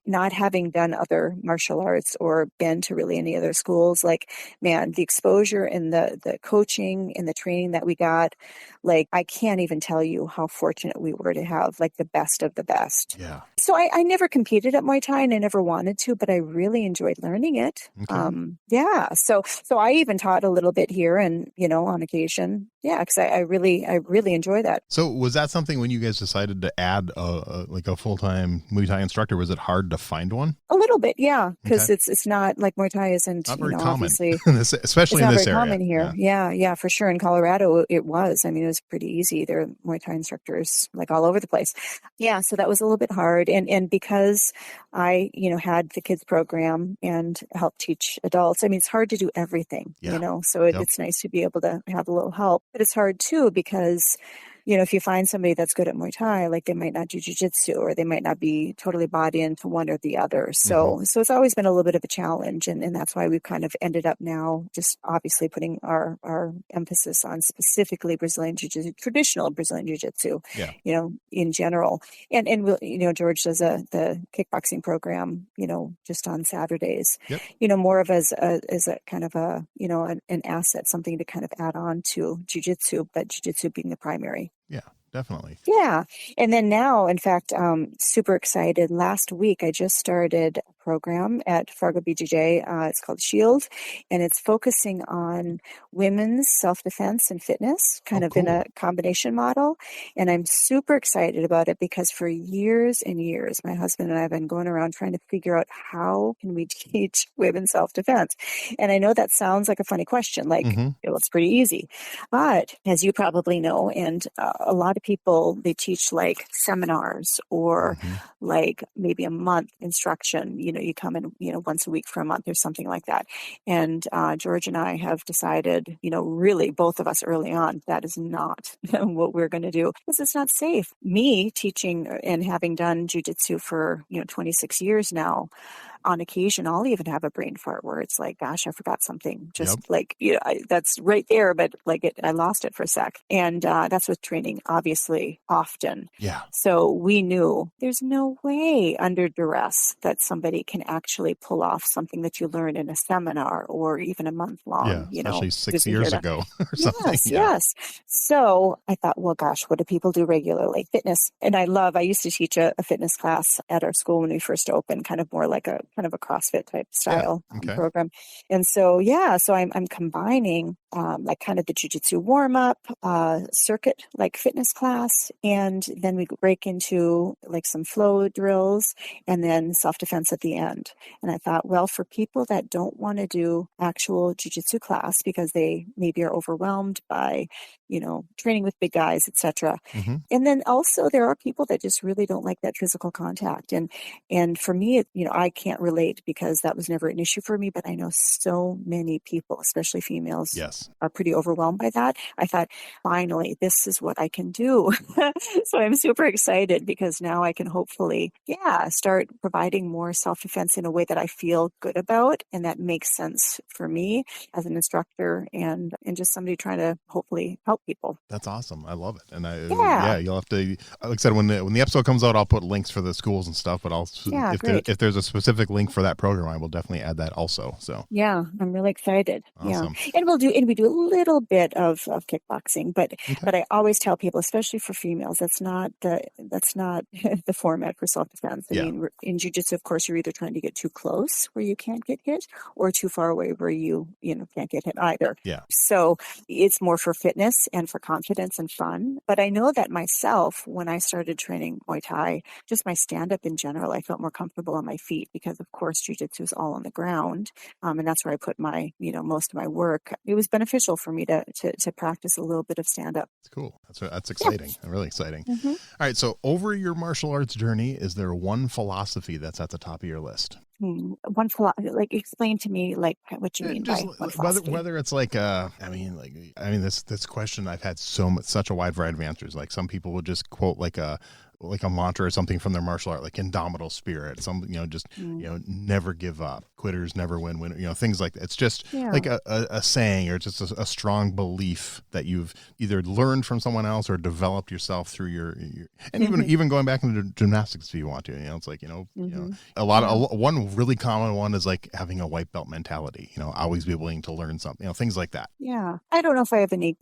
not having done other martial arts or been to really any other schools. Like, man, the exposure and the coaching and the training that we got, like, I can't even tell you how fortunate we were to have like the best of the best. Yeah. So I never competed at Muay Thai, and I never wanted to, but I really enjoyed learning it. Okay. Yeah. So I even taught a little bit here, and on occasion. Yeah, because I really enjoy that. So was that something when you guys decided to add a full-time Muay Thai instructor? Was it hard to find one? A little bit, yeah, because it's not like Muay Thai isn't not very common, obviously, especially in this area. Common here. Yeah, for sure. In Colorado, it was. I mean, it was pretty easy. There are Muay Thai instructors like all over the place. Yeah, so that was a little bit hard, and because I had the kids program and helped teach adults. I mean, it's hard to do everything. So it's nice to be able to have a little help. But it's hard too, because if you find somebody that's good at Muay Thai, like they might not do jiu-jitsu, or they might not be totally bought into one or the other. So it's always been a little bit of a challenge. And that's why we've kind of ended up now just obviously putting our emphasis on specifically Brazilian Jiu-Jitsu, traditional Brazilian Jiu-Jitsu, in general. And George does the kickboxing program, just on Saturdays, more of as a kind of an asset, something to kind of add on to Jiu-Jitsu, but Jiu-Jitsu being the primary. Yeah, definitely. Yeah. And then now, in fact, super excited. Last week, I just started a program at Fargo BJJ. It's called Shield, and it's focusing on women's self-defense and fitness, kind of in a combination model. And I'm super excited about it because for years and years, my husband and I have been going around trying to figure out how can we teach women self-defense. And I know that sounds like a funny question, like, it's pretty easy. But as you probably know, and a lot of people, they teach like seminars or like maybe a month instruction. You come in, once a week for a month or something like that. And George and I have decided, really both of us early on, that is not what we're going to do, because it's not safe. Me teaching and having done jiu-jitsu for, 26 years now, on occasion, I'll even have a brain fart where it's like, gosh, I forgot something. Just that's right there, but I lost it for a sec. And that's with training, obviously, often. Yeah. So we knew there's no way under duress that somebody can actually pull off something that you learn in a seminar or even a month long. Yeah, especially 6 years ago or something. Yes. So I thought, well, gosh, what do people do regularly? Fitness. And I used to teach a fitness class at our school when we first opened, kind of more like a CrossFit type style program. And so, so I'm combining like kind of the jiu-jitsu warm-up circuit, like fitness class. And then we break into like some flow drills and then self-defense at the end. And I thought, well, for people that don't want to do actual jiu-jitsu class because they maybe are overwhelmed by, training with big guys, etc. And then also there are people that just really don't like that physical contact. And for me, I can't relate because that was never an issue for me, but I know so many people, especially females, are pretty overwhelmed by that. I thought, finally, this is what I can do. So I'm super excited because now I can hopefully, start providing more self-defense in a way that I feel good about and that makes sense for me as an instructor and just somebody trying to hopefully help people. That's awesome. I love it. And you'll have to, like I said, when the episode comes out, I'll put links for the schools and stuff, but if there's a specific link for that program, I will definitely add that also. So I'm really excited. Awesome. And we do a little bit of kickboxing, but I always tell people, especially for females, that's not the format for self-defense. I mean, in jiu-jitsu, of course, you're either trying to get too close where you can't get hit or too far away where you can't get hit either. Yeah. So it's more for fitness and for confidence and fun. But I know that myself, when I started training Muay Thai, just my stand-up in general, I felt more comfortable on my feet because, of course, Jiu-Jitsu is all on the ground. And that's where I put my, most of my work. It was beneficial for me to practice a little bit of stand-up. It's cool. That's exciting. Yeah. Really exciting. Mm-hmm. All right. So over your martial arts journey, is there one philosophy that's at the top of your list? One philosophy, like, explain to me, like, what you mean by one philosophy. Whether it's like, this question, I've had such a wide variety of answers. Like, some people will just quote like a mantra or something from their martial art, like indomitable spirit, never give up, quitters never win, things like that. It's just like a saying, or just a strong belief that you've either learned from someone else or developed yourself through your and even going back into gymnastics if you want to, it's like, one really common one is like having a white belt mentality, always be willing to learn something, things like that. Yeah. I don't know if I have any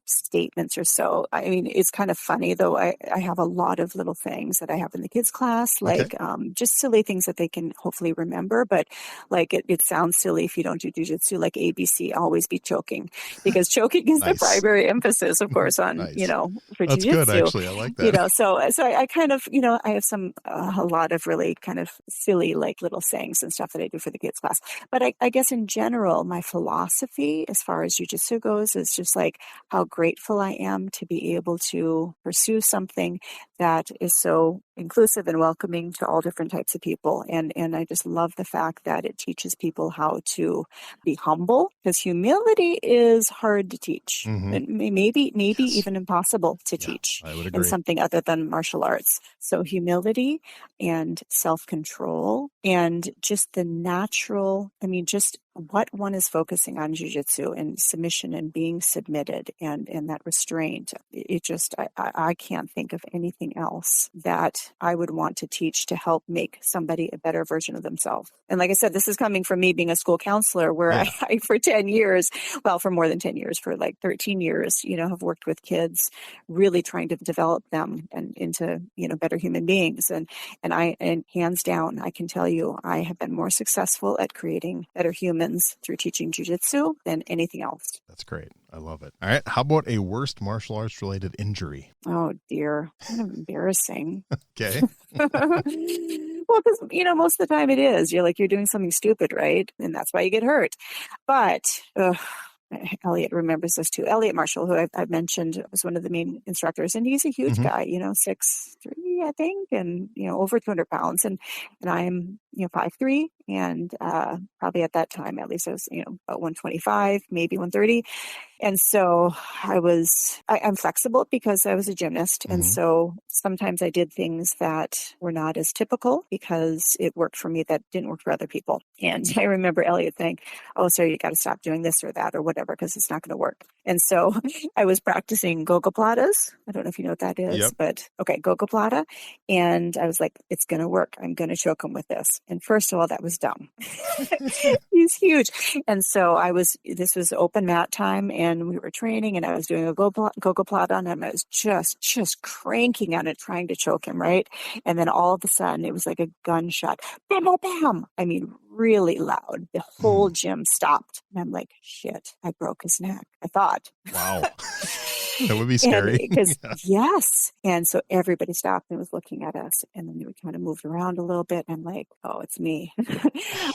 statements or so. I mean, it's kind of funny though. I have a lot of little things that I have in the kids class, like just silly things that they can hopefully remember. But like it sounds silly if you don't do jiu-jitsu, like ABC, always be choking, because choking is the primary emphasis, of course, on, for That's jiu-jitsu. Good, actually. I like that. So I kind of, I have a lot of really kind of silly, like little sayings and stuff that I do for the kids class. But I guess in general, my philosophy as far as jiu-jitsu goes is just like how grateful I am to be able to pursue something that is so inclusive and welcoming to all different types of people. And I just love the fact that it teaches people how to be humble, because humility is hard to teach. And maybe even impossible to teach I would agree. in something other than martial arts. So humility and self-control and just the natural, just what one is focusing on jiu-jitsu and submission and being submitted and that restraint. It just, I can't think of anything else that I would want to teach to help make somebody a better version of themselves. And like I said, this is coming from me being a school counselor where I for 10 years, for more than 10 years, for like 13 years, have worked with kids, really trying to develop them and into, better human beings. And hands down, I can tell you, I have been more successful at creating better humans through teaching jiu-jitsu than anything else. That's great. I love it. All right. How about a worst martial arts related injury? Oh dear. Kind of embarrassing. Okay. Well, because, most of the time it is. You're doing something stupid, right? And that's why you get hurt. But, Elliot remembers this too. Elliot Marshall, who I've mentioned, was one of the main instructors, and he's a huge guy, 6'3", I think, and, over 200 pounds. And I'm, 5'3", and probably at that time, at least I was, about 125, maybe 130. And so I'm flexible because I was a gymnast. And so sometimes I did things that were not as typical because it worked for me that didn't work for other people. And I remember Elliot saying, "Oh, sorry, you got to stop doing this or that or whatever, because it's not going to work." And so I was practicing gogoplatas. I don't know if you know what that is, but okay, gogoplata. And I was like, it's going to work. I'm going to choke him with this. And first of all, that was dumb. He's huge. And so this was open mat time, and we were training, and I was doing a gogoplata on him. I was just cranking on it, trying to choke him, right? And then all of a sudden, it was like a gunshot. Bam, bam, bam. I mean, really loud. The whole gym stopped. And I'm like, shit, I broke his neck. I thought. Wow. That would be scary. Yes. And so everybody stopped and was looking at us. And then we kind of moved around a little bit. And I'm like, oh, it's me.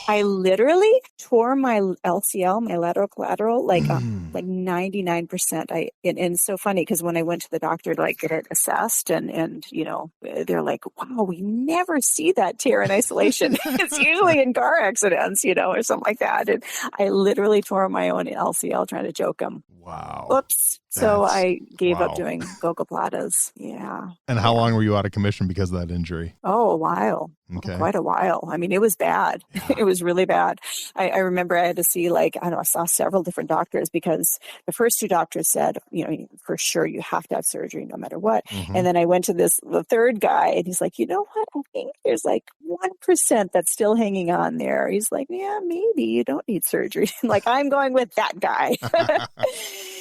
I literally tore my LCL, my lateral collateral, like 99%. And it's so funny because when I went to the doctor to get it assessed and they're like, wow, we never see that tear in isolation. It's usually in car accidents, or something like that. And I literally tore my own LCL trying to choke him. Wow. Oops. So I gave up doing gogoplatas. Yeah. And how long were you out of commission because of that injury? Oh, a while. Okay. Quite a while. I mean, it was bad. Yeah. It was really bad. I remember I had to see I saw several different doctors because the first two doctors said, for sure you have to have surgery no matter what. And then I went to the third guy and he's like, you know what? I think there's 1% that's still hanging on there. He's like, yeah, maybe you don't need surgery. I'm going with that guy.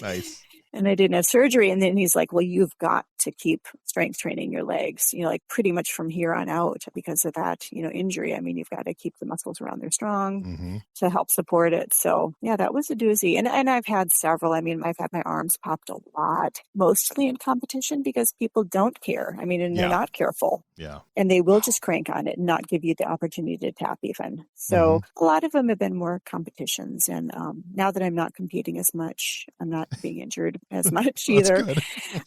Nice. and I didn't have surgery. And then he's like, well, you've got to keep strength training your legs, like pretty much from here on out because of that, injury. I mean, you've got to keep the muscles around there strong to help support it. So yeah, that was a doozy. And I've had several. I mean, I've had my arms popped a lot, mostly in competition because people don't care. I mean, and they're not careful. Yeah. And they will just crank on it and not give you the opportunity to tap even. So a lot of them have been more competitions. And now that I'm not competing as much, I'm not being injured as much either.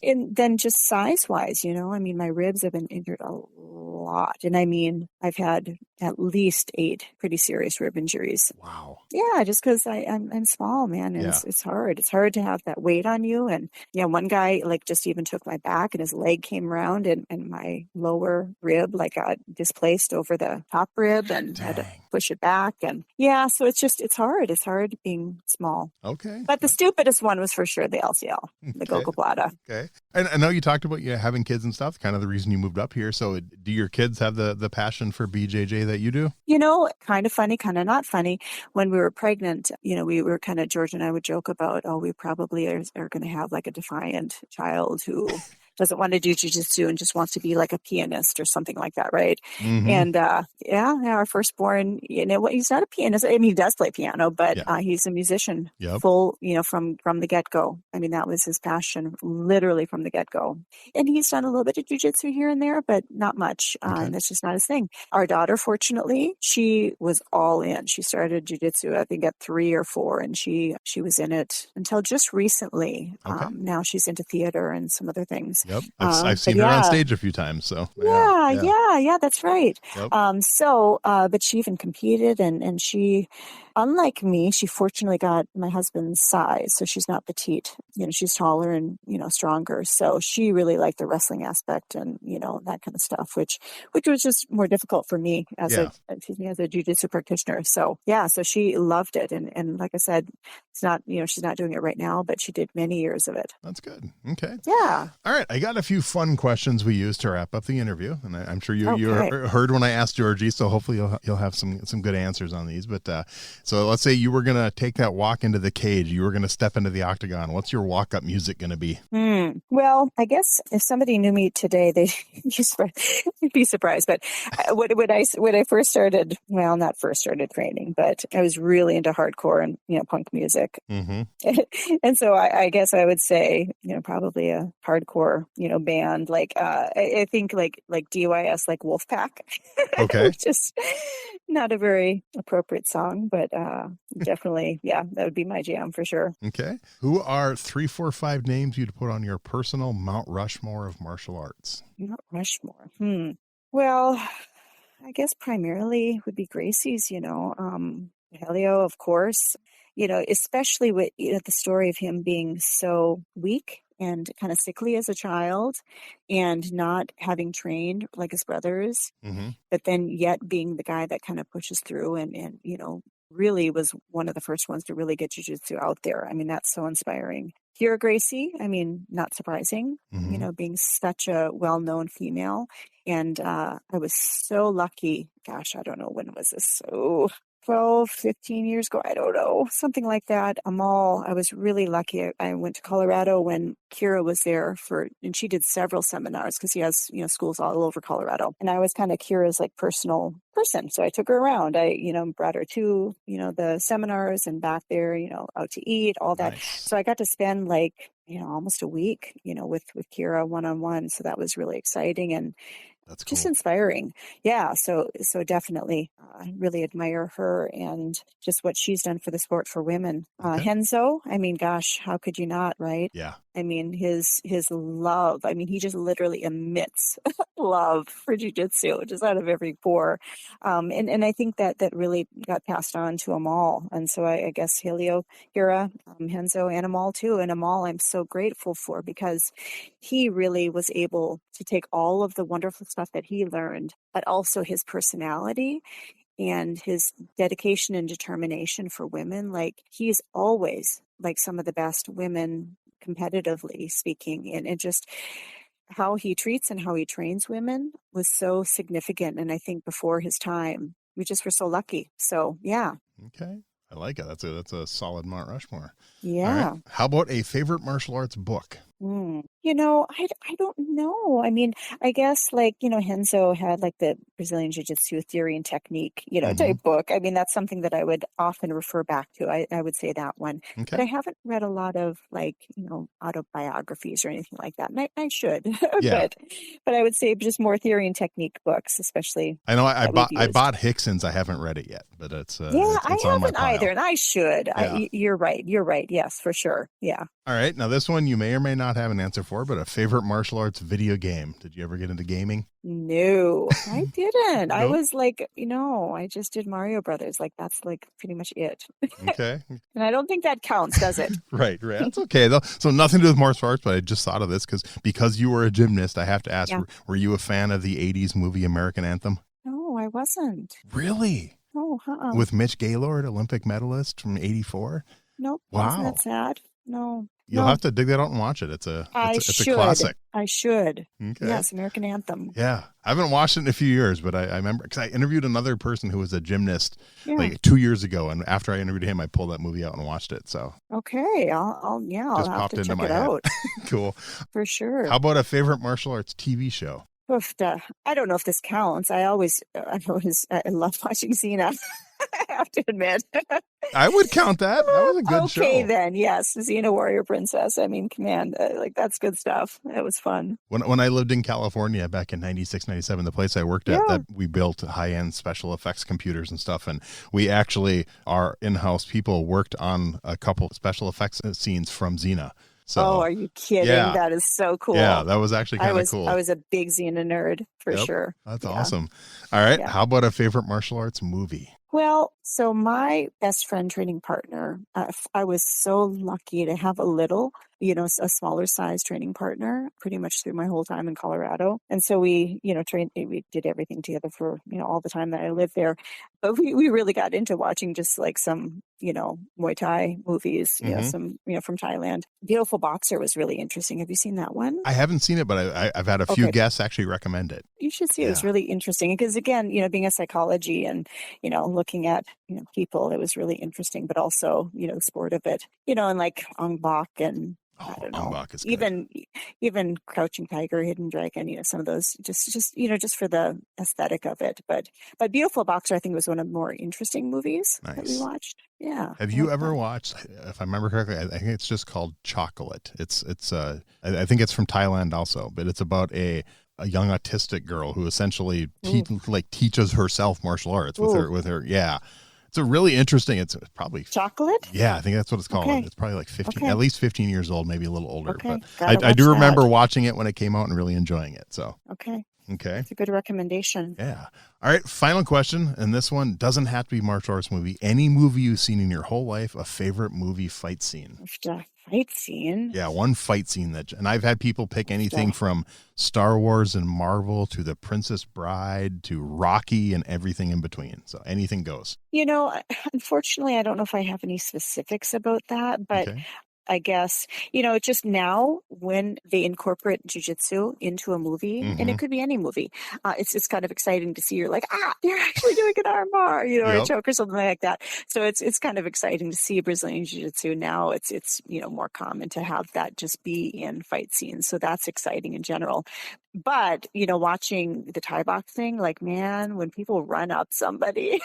And then just size-wise, I mean, my ribs have been injured a lot. And I mean, I've had at least 8 pretty serious rib injuries. Wow. Yeah, just because I'm small, man. And it's hard. It's hard to have that weight on you. And one guy like just even took my back and his leg came around and my lower rib like got displaced over the top rib and had to push it back. And so it's hard. It's hard being small. Okay. But the stupidest one was for sure the LCL, the gogoplata. Okay. And I know you talked about having kids and stuff, kind of the reason you moved up here. So do your kids have the passion for BJJ that you do? Kind of funny, kind of not funny. When we were pregnant, we were kind of, George and I would joke about, we probably are going to have like a defiant child who doesn't want to do jiu-jitsu and just wants to be like a pianist or something like that, right? And our firstborn, he's not a pianist. I mean, he does play piano, but he's a musician, full, from the get-go. I mean, that was his passion, literally from the get-go. And he's done a little bit of jiu-jitsu here and there, but not much. And that's just not his thing. Our daughter, fortunately, she was all in. She started jiu-jitsu, I think, at 3 or 4, and she was in it until just recently. Now she's into theater and some other things. Yep. I've seen her on stage a few times. So yeah, that's right. Yep. But she even competed and she, unlike me, she fortunately got my husband's size. So she's not petite, she's taller and, stronger. So she really liked the wrestling aspect and, that kind of stuff, which was just more difficult for me as a jiu-jitsu practitioner. So so she loved it. And like I said, it's not, she's not doing it right now, but she did many years of it. That's good. Okay. Yeah. All right. I got a few fun questions we use to wrap up the interview. And I'm sure you heard when I asked Georgie, so hopefully you'll have some good answers on these. But so let's say you were going to take that walk into the cage. You were going to step into the octagon. What's your walk-up music going to be? Well, I guess if somebody knew me today, they'd be surprised. But when I first started, well, not first started training, but I was really into hardcore and, punk music. And so I guess I would say, probably a hardcore, band, like, I think like DYS, like Wolfpack. Okay. Just not a very appropriate song, but definitely, that would be my jam for sure. Okay. Who are 3, 4, 5 names you'd put on your personal Mount Rushmore of martial arts? Mount Rushmore. Well, I guess primarily would be Gracie's, Helio, of course, especially with the story of him being so weak and kind of sickly as a child and not having trained like his brothers, but then yet being the guy that kind of pushes through and really was one of the first ones to really get jiu-jitsu out there. I mean, that's so inspiring. Kira Gracie, I mean, not surprising, being such a well-known female. And I was so lucky. Gosh, I don't know, when was this? So 12, 15 years ago, I don't know, something like that. Amal, I was really lucky. I went to Colorado when Kira was there and she did several seminars because he has, schools all over Colorado. And I was kind of Kira's like personal person. So I took her around. I, brought her to, the seminars and back there, out to eat, all that. Nice. So I got to spend like, almost a week, with Kira one-on-one. So that was really exciting. And that's cool. Just inspiring. Yeah. So definitely I really admire her and just what she's done for the sport for women. Renzo, I mean, gosh, how could you not, right? Yeah. I mean, his love, I mean, he just literally emits love for jiu-jitsu, just out of every pore. And I think that really got passed on to Amal. And so I guess Helio, Kira, Renzo, and Amal too. And Amal, I'm so grateful for because he really was able to take all of the wonderful stuff that he learned, but also his personality and his dedication and determination for women. Like, he's always like some of the best women competitively speaking, and just how he treats and how he trains women was so significant. And I think before his time, we just were so lucky. So, yeah. Okay. I like it. That's a solid Mount Rushmore. Yeah. All right. How about a favorite martial arts book? I don't know. I mean, I guess like, Renzo had like the Brazilian Jiu-Jitsu theory and technique, type book. I mean, that's something that I would often refer back to. I would say that one. Okay. But I haven't read a lot of like, autobiographies or anything like that. And I should. Yeah. but I would say just more theory and technique books, especially. I know I bought Hickson's. I haven't read it yet, but it's I on my haven't pile. either, and I should. Yeah. You're right. Yes, for sure. Yeah. All right. Now, this one you may or may not have an answer for, but a favorite martial arts video game. Did you ever get into gaming? No, I didn't. I Nope. was like, I just did Mario Brothers. Like, that's like pretty much it. Okay. And I don't think that counts, does it? Right. That's okay, though. So nothing to do with martial arts, but I just thought of this because you were a gymnast, I have to ask, were you a fan of the 80s movie American Anthem? No, I wasn't. Really? Oh, With Mitch Gaylord, Olympic medalist from 84? Nope. Wow. Isn't that sad? No. You'll have to dig that out and watch it. It's a classic. I should. Okay. Yes, American Anthem. Yeah. I haven't watched it in a few years, but I remember because I interviewed another person who was a gymnast like 2 years ago. And after I interviewed him, I pulled that movie out and watched it. So okay. I'll have to check it out. Cool. For sure. How about a favorite martial arts TV show? I don't know if this counts. I love watching Xena. I have to admit. I would count that. That was a good show. Okay, then. Yes. Xena Warrior Princess. I mean, command. That's good stuff. It was fun. When I lived in California back in 96, 97, the place I worked at, that we built high-end special effects computers and stuff. And we actually, our in-house people worked on a couple special effects scenes from Xena. So, are you kidding? Yeah. That is so cool. Yeah, that was actually kind of cool. I was a big Xena nerd for sure. That's awesome. All right. Yeah. How about a favorite martial arts movie? Well, so my best friend training partner, I was so lucky to have a smaller size training partner pretty much through my whole time in Colorado. And so we, we did everything together for, all the time that I lived there. But we really got into watching just like some, Muay Thai movies, some, from Thailand. Beautiful Boxer was really interesting. Have you seen that one? I haven't seen it, but I've had a few guests actually recommend it. You should see it. It was really interesting because, again, being a psychology and, looking at, people, it was really interesting, but also, the sport of it, and like Ong Bak and I don't know, even Crouching Tiger, Hidden Dragon, some of those just for the aesthetic of it. But Beautiful Boxer, I think, was one of the more interesting movies that we watched. Yeah. Have you ever watched, if I remember correctly, I think it's just called Chocolate. It's I think it's from Thailand also, but it's about a young autistic girl who essentially teaches herself martial arts with her. Yeah. It's a really interesting. It's probably Chocolate. Yeah, I think that's what it's called. Okay. It's probably like 15, at least 15 years old, maybe a little older. Okay. But I do remember watching it when it came out and really enjoying it. So okay, it's a good recommendation. Yeah. All right. Final question, and this one doesn't have to be martial arts movie. Any movie you've seen in your whole life, a favorite movie fight scene. Fight scene? Yeah, one fight scene and I've had people pick anything from Star Wars and Marvel to The Princess Bride to Rocky and everything in between. So anything goes. Unfortunately, I don't know if I have any specifics about that, but I guess, just now when they incorporate jiu-jitsu into a movie, and it could be any movie, it's kind of exciting to see. You're like, you're actually doing an armbar, or a choke or something like that. So it's kind of exciting to see Brazilian jiu-jitsu now. It's more common to have that just be in fight scenes. So that's exciting in general. But, watching the Thai boxing, like, man, when people run up somebody...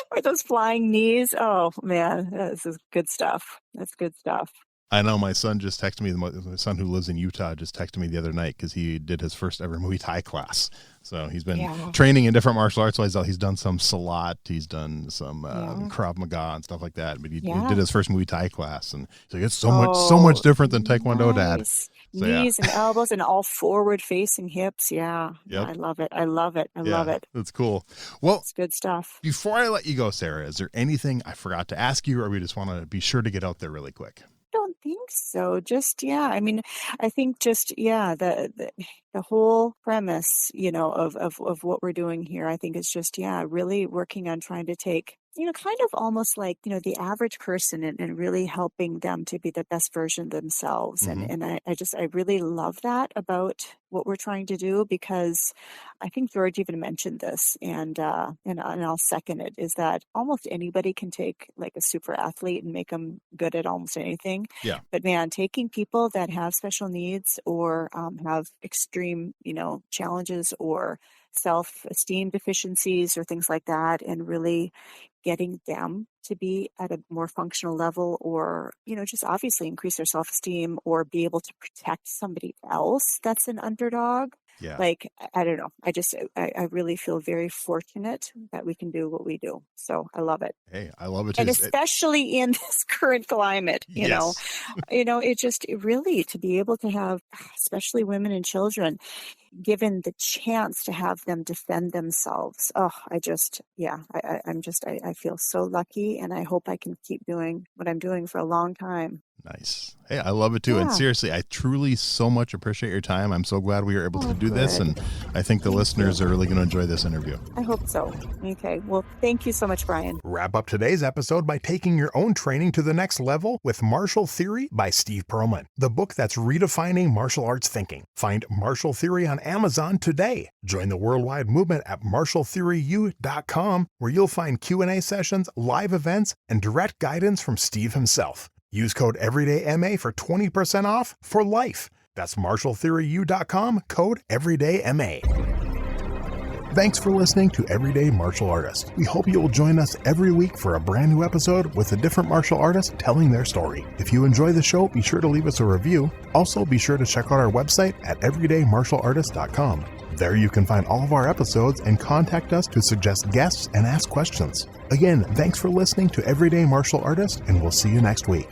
Or those flying knees. Oh man, this is good stuff. That's good stuff. I know my son just texted me. My son who lives in Utah just texted me the other night because he did his first ever Muay Thai class. So he's been training in different martial arts. So he's done some Salat, he's done some Krav Maga and stuff like that. But he did his first Muay Thai class, and he's like, it's so much different than Taekwondo, Dad. So, knees and elbows and all forward facing hips. Yeah. Yep. I love it. I love it. That's cool. Well, it's good stuff. Before I let you go, Sarah, is there anything I forgot to ask you, or we just want to be sure to get out there really quick? Don't think so. Just I mean, I think just the whole premise, of what we're doing here, I think is just really working on trying to take kind of almost like, the average person and really helping them to be the best version of themselves. And I really love that about what we're trying to do, because I think George even mentioned this, and I'll second it, is that almost anybody can take like a super athlete and make them good at almost anything. Yeah. But man, taking people that have special needs or have extreme, challenges or self-esteem deficiencies or things like that, and really getting them to be at a more functional level, or, just obviously increase their self-esteem or be able to protect somebody else that's an underdog. Yeah. Like, I don't know. I really feel very fortunate that we can do what we do. So I love it. Hey, I love it too. And especially in this current climate, Yes. it really, to be able to have, especially women and children, given the chance to have them defend themselves. Oh, I feel so lucky, and I hope I can keep doing what I'm doing for a long time. Nice. Hey, I love it too. Yeah. And seriously, I truly so much appreciate your time. I'm so glad we were able to do this. And I think the listeners are really going to enjoy this interview. I hope so. Okay. Well, thank you so much, Brian. Wrap up today's episode by taking your own training to the next level with Martial Theory by Steve Perlman, the book that's redefining martial arts thinking. Find Martial Theory on Amazon today. Join the worldwide movement at martialtheoryu.com, where you'll find Q&A sessions, live events, and direct guidance from Steve himself. Use code EverydayMA for 20% off for life. That's martialtheoryu.com, code EverydayMA. Thanks for listening to Everyday Martial Artist. We hope you will join us every week for a brand new episode with a different martial artist telling their story. If you enjoy the show, be sure to leave us a review. Also, be sure to check out our website at everydaymartialartist.com. There you can find all of our episodes and contact us to suggest guests and ask questions. Again, thanks for listening to Everyday Martial Artist, and we'll see you next week.